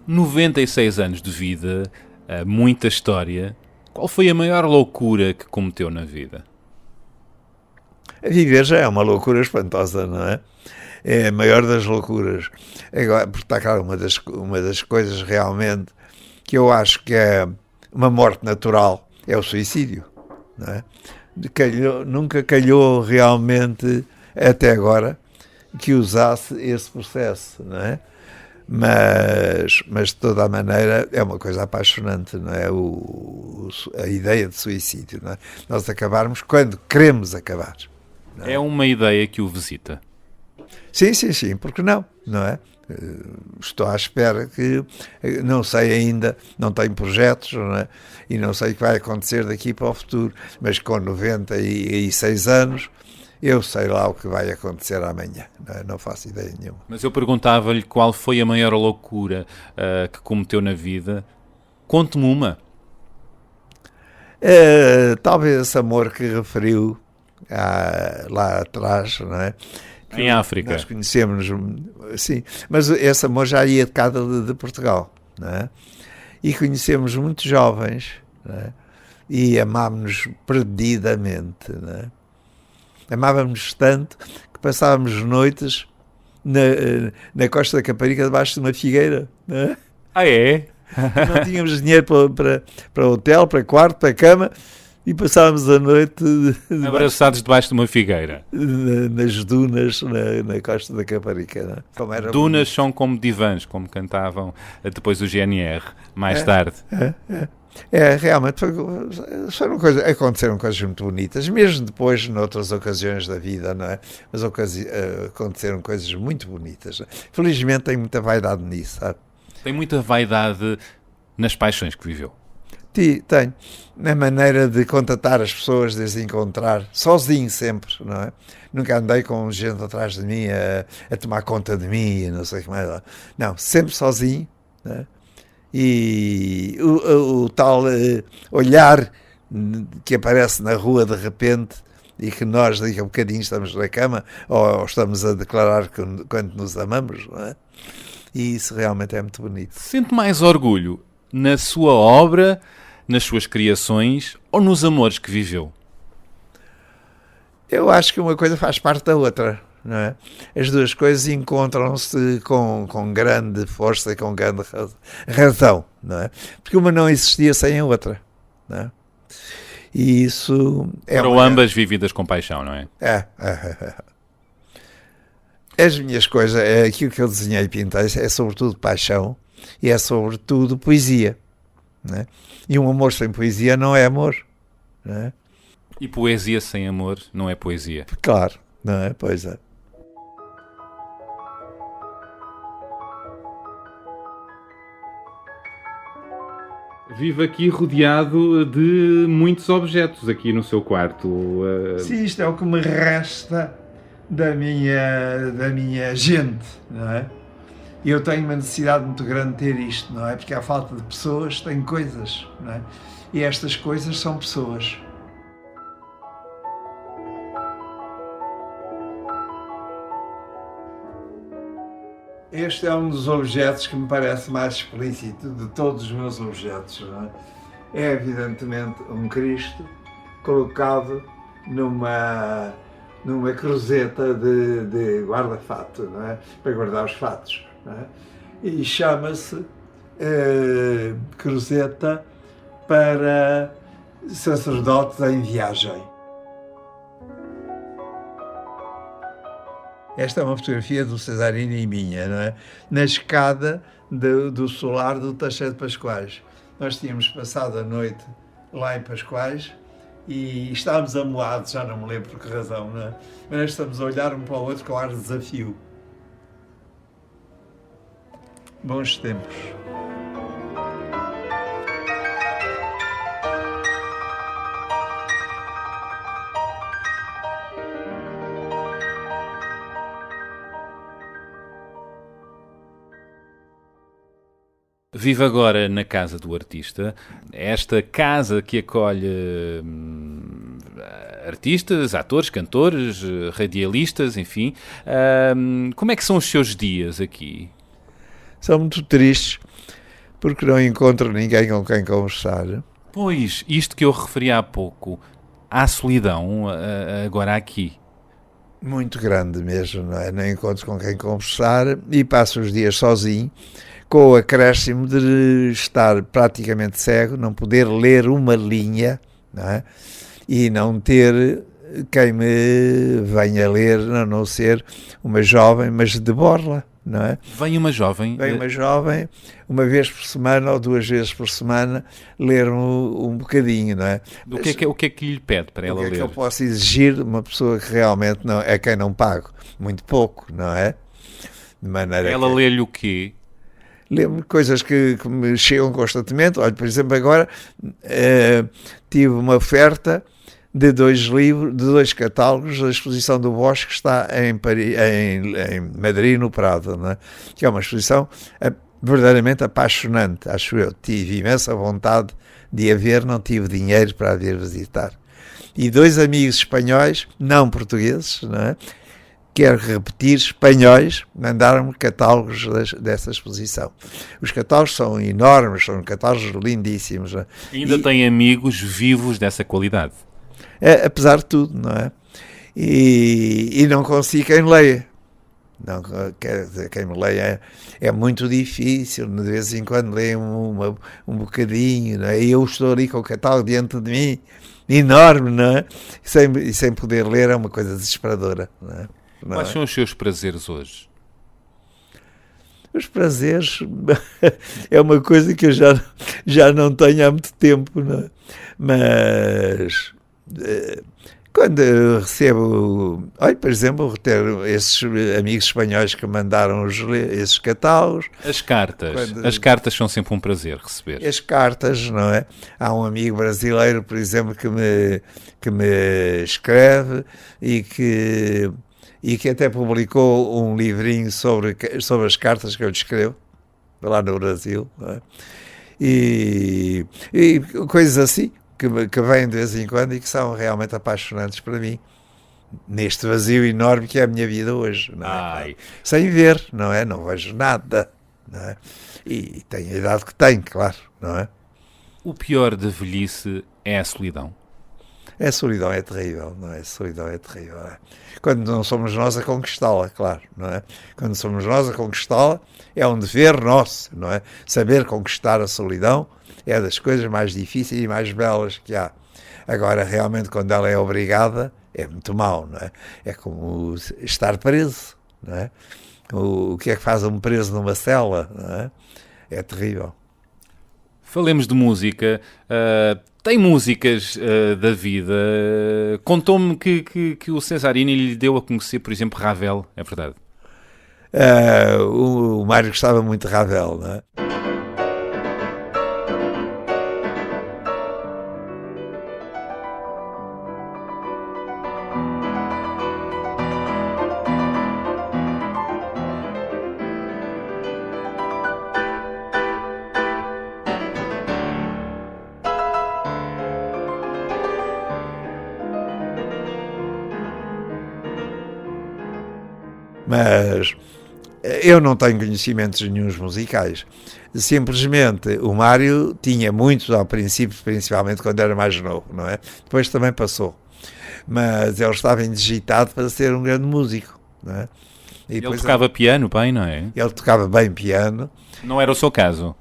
...96 anos de vida, muita história. Qual foi a maior loucura que cometeu na vida? A viver já é uma loucura espantosa, não é? É a maior das loucuras. Agora, porque está claro, uma das coisas realmente que eu acho que é uma morte natural é o suicídio, não é? Nunca calhou realmente, até agora, que usasse esse processo, não é? Mas de toda a maneira é uma coisa apaixonante, não é? A ideia de suicídio, não é? Nós acabarmos quando queremos acabar. É uma ideia que o visita. Sim, porque não é? Estou à espera que, não sei ainda, não tenho projetos, não é? E não sei o que vai acontecer daqui para o futuro, mas com 96 anos eu sei lá o que vai acontecer amanhã, não faço ideia nenhuma. Mas eu perguntava-lhe qual foi a maior loucura que cometeu na vida. Conte-me uma. Talvez esse amor que referiu lá atrás, não é? Que em África. Nós conhecemos, sim, mas esse amor já ia de cá de Portugal, não é? E conhecemos muito jovens, não é? E amámos-nos perdidamente, não é? Amávamos tanto que passávamos noites na Costa da Caparica debaixo de uma figueira, não é? Ah, é? Não tínhamos dinheiro para hotel, para quarto, para cama, e passávamos a noite abraçados debaixo de uma figueira nas dunas na Costa da Caparica, não é? Como era dunas bonito. são como divãs, como cantavam depois o GNR mais tarde. Realmente aconteceram coisas muito bonitas, mesmo depois noutras ocasiões da vida, não é? Mas aconteceram coisas muito bonitas. Felizmente tem muita vaidade nisso, sabe? Tem muita vaidade nas paixões que viveu. Tenho. Na maneira de contatar as pessoas, de as encontrar, sozinho sempre, não é? Nunca andei com gente atrás de mim a tomar conta de mim e não sei o que mais. Não, sempre sozinho, não é? E o tal olhar que aparece na rua de repente e que nós daqui a um bocadinho estamos na cama ou estamos a declarar quanto nos amamos, não é? E isso realmente é muito bonito. Sente mais orgulho na sua obra, nas suas criações ou nos amores que viveu? Eu acho que uma coisa faz parte da outra, não é? As duas coisas encontram-se com grande força e com grande razão, não é? Porque uma não existia sem a outra, não é? E isso é foram ambas vividas com paixão, não é? As minhas coisas, aquilo que eu desenhei e pintei é sobretudo paixão e é sobretudo poesia, não é? E um amor sem poesia não é amor, não é? E poesia sem amor não é poesia. Claro, não é? Pois é. Vive aqui rodeado de muitos objetos aqui no seu quarto. Sim, isto é o que me resta da minha gente, não é? E eu tenho uma necessidade muito grande de ter isto, não é? Porque à falta de pessoas tem coisas, não é? E estas coisas são pessoas. Este é um dos objetos que me parece mais explícito de todos os meus objetos, não é? É evidentemente um Cristo colocado numa cruzeta de guarda-fato, não é? Para guardar os fatos, não é? E chama-se cruzeta para Sacerdotes em viagem. Esta é uma fotografia do Cesarini e minha, não é? Na escada do solar do Teixeira de Pascoais. Nós tínhamos passado a noite lá em Pascoais e estávamos amoados, já não me lembro por que razão, não é? Mas estamos a olhar um para o outro com ar de desafio. Bons tempos. Vive agora na casa do artista, esta casa que acolhe artistas, atores, cantores, radialistas, enfim. Como é que são os seus dias aqui? São muito tristes, porque não encontro ninguém com quem conversar. Pois, isto que eu referi há pouco, há solidão agora aqui. Muito grande mesmo, não é? Não encontro com quem conversar e passo os dias sozinho, com o acréscimo de estar praticamente cego, não poder ler uma linha, não é? E não ter quem me venha ler, a não ser uma jovem, mas de borla, não é? Vem uma jovem? Vem uma jovem, uma vez por semana ou 2 vezes por semana, ler um bocadinho, não é? O que é que lhe pede para ela ler? O que é que eu posso exigir de uma pessoa que realmente não é quem não pago? Muito pouco, não é? De maneira ela lê-lhe o quê? Lembro coisas que me chegam constantemente. Olha, por exemplo, agora tive uma oferta de 2 livros, de 2 catálogos da exposição do Bosque que está em Madrid, no Prado, não é? Que é uma exposição verdadeiramente apaixonante, acho eu. Tive imensa vontade de a ver, não tive dinheiro para a vir visitar. E 2 amigos espanhóis, não portugueses, não é? Quero repetir, espanhóis, mandaram-me catálogos dessa exposição. Os catálogos são enormes, são catálogos lindíssimos. Não é? Ainda tem amigos vivos dessa qualidade? Apesar de tudo, não é? E não consigo quem leia. Não, quer dizer, quem me leia é muito difícil, de vez em quando leio um bocadinho, não é? E eu estou ali com o catálogo diante de mim, enorme, não é? E sem poder ler é uma coisa desesperadora, não é? Quais são os seus prazeres hoje? Os prazeres é uma coisa que eu já não tenho há muito tempo, não é? Mas quando eu recebo, olha, por exemplo, ter esses amigos espanhóis que mandaram esses catálogos. As cartas são sempre um prazer receber. As cartas, não é? Há um amigo brasileiro, por exemplo, que me escreve e que até publicou um livrinho sobre as cartas que eu lhe escrevo, lá no Brasil, não é? E coisas assim, que vêm de vez em quando e que são realmente apaixonantes para mim, neste vazio enorme que é a minha vida hoje, não é? Sem ver, não é? Não vejo nada, não é? E tenho a idade que tenho, claro, não é? O pior da velhice é a solidão. A solidão é terrível, não é? A solidão é terrível. É? Quando não somos nós a conquistá-la, claro, não é? Quando somos nós a conquistá-la, é um dever nosso, não é? Saber conquistar a solidão é das coisas mais difíceis e mais belas que há. Agora, realmente, quando ela é obrigada, é muito mau, não é? É como estar preso, não é? O que é que faz um preso numa cela, não é? É terrível. Falemos de música. Tem músicas da vida. Contou-me que o Cesarini lhe deu a conhecer, por exemplo, Ravel, é verdade? O Mário gostava muito de Ravel, não é? Mas eu não tenho conhecimentos nenhuns musicais. Simplesmente o Mário tinha muitos ao princípio, principalmente quando era mais novo, não é? Depois também passou. Mas ele estava indigitado para ser um grande músico, não é? E ele tocava piano bem, não é? Ele tocava bem piano. Não era o seu caso?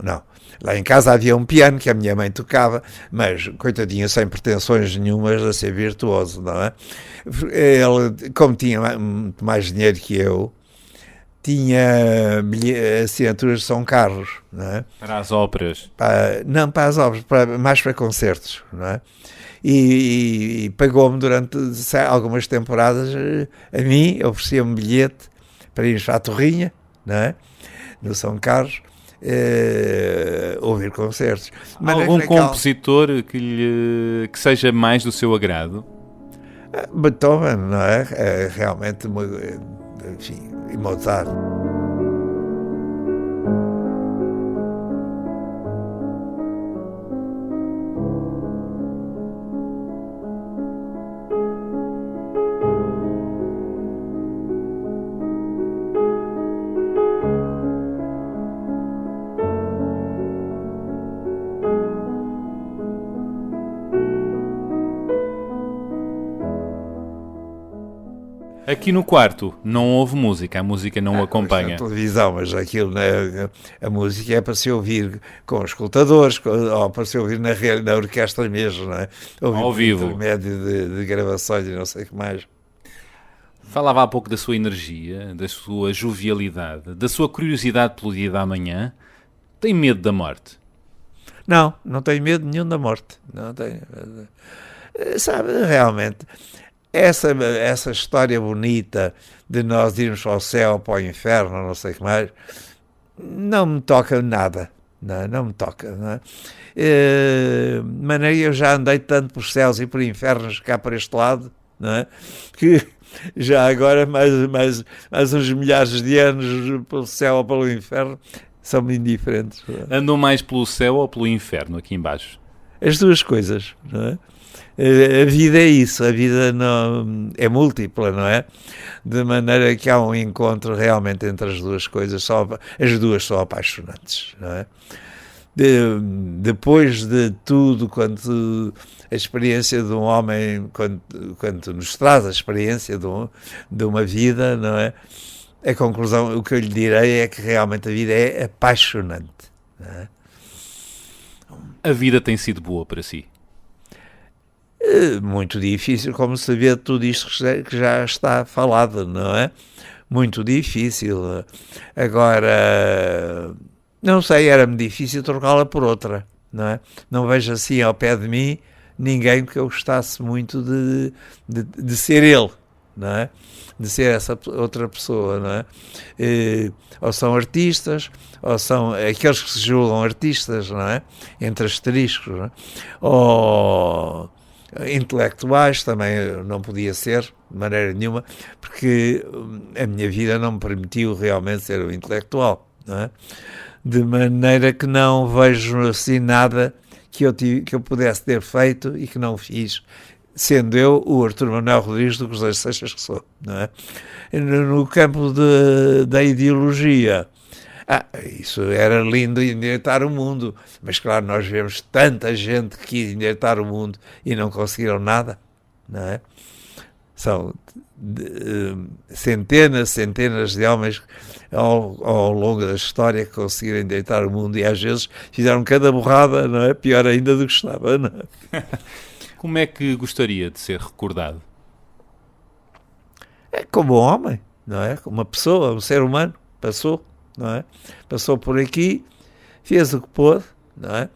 Não. Lá em casa havia um piano que a minha mãe tocava, mas, coitadinho, sem pretensões nenhumas a ser virtuoso, não é? Ele, como tinha muito mais dinheiro que eu, tinha assinaturas de São Carlos, não é? Para as óperas? Não para as óperas, mais para concertos, não é? E pagou-me durante algumas temporadas, a mim, oferecia-me um bilhete para irmos para a Torrinha, não é? No São Carlos, ouvir concertos. Mas algum compositor que seja mais do seu agrado? Beethoven, não é? Realmente, enfim, e Mozart. Aqui no quarto não houve música, a música não o acompanha. Na televisão, mas aquilo, né, a música é para se ouvir com os escutadores, ou para se ouvir na orquestra mesmo, não é? Ao vivo. Intermédio de gravações e não sei o que mais. Falava há pouco da sua energia, da sua jovialidade, da sua curiosidade pelo dia da manhã. Tem medo da morte? Não tenho medo nenhum da morte. Não tenho. Sabe, realmente... Essa história bonita de nós irmos para o céu, para o inferno, não sei o que mais, não me toca nada. Não me toca. Não é? Mas eu já andei tanto por céus e por infernos cá para este lado, não é? Que já agora mais uns milhares de anos pelo céu ou pelo inferno são indiferentes. Andam mais pelo céu ou pelo inferno aqui embaixo? As duas coisas, não é? A vida é isso, a vida não, é múltipla, não é? De maneira que há um encontro realmente entre as duas coisas, as duas são apaixonantes, não é? Depois de tudo, quando a experiência de um homem, quando nos traz a experiência de uma vida, não é? A conclusão, o que eu lhe direi é que realmente a vida é apaixonante, não é? A vida tem sido boa para si? Muito difícil, como saber tudo isto que já está falado, não é? Muito difícil. Agora, não sei, era-me difícil trocá-la por outra, não é? Não vejo assim ao pé de mim ninguém que eu gostasse muito de ser ele, não é? De ser essa outra pessoa, não é? Ou são artistas, ou são aqueles que se julgam artistas, não é? Entre asteriscos, não é? Ou intelectuais, também não podia ser de maneira nenhuma, porque a minha vida não me permitiu realmente ser um intelectual, não é? De maneira que não vejo assim nada que eu pudesse ter feito e que não fiz, sendo eu o Artur Manuel Rodrigues do Cruzeiro Seixas que sou, não é? No campo da ideologia, isso era lindo, endireitar o mundo, mas claro, nós vemos tanta gente que quis endireitar o mundo e não conseguiram nada, não é? São centenas de homens ao longo da história que conseguiram endireitar o mundo e às vezes fizeram cada borrada, não é? Pior ainda do que estava, não é? Como é que gostaria de ser recordado? É como um homem, não é? Como uma pessoa, um ser humano, passou, não é? Passou por aqui, fez o que pôde, não é?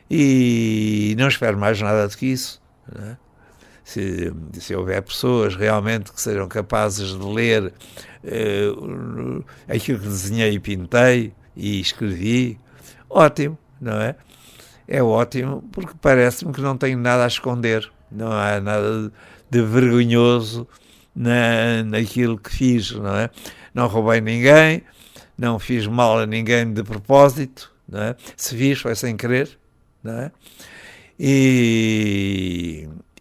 E não espero mais nada do que isso, não é? Se houver pessoas realmente que sejam capazes de ler aquilo que desenhei e pintei e escrevi, ótimo, não é? É ótimo, porque parece-me que não tenho nada a esconder, não há nada de vergonhoso naquilo que fiz, não é? Não roubei ninguém, não fiz mal a ninguém de propósito, não é? Se fiz foi sem querer, não é?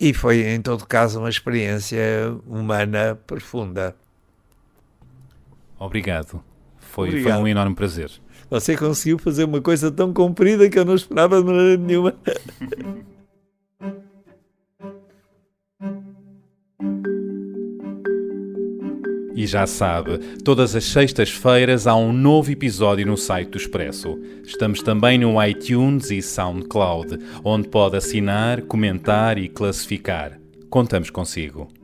E foi, em todo caso, uma experiência humana profunda. Obrigado. Foi um enorme prazer. Você conseguiu fazer uma coisa tão comprida que eu não esperava de maneira nenhuma. E já sabe, todas as sextas-feiras há um novo episódio no site do Expresso. Estamos também no iTunes e SoundCloud, onde pode assinar, comentar e classificar. Contamos consigo.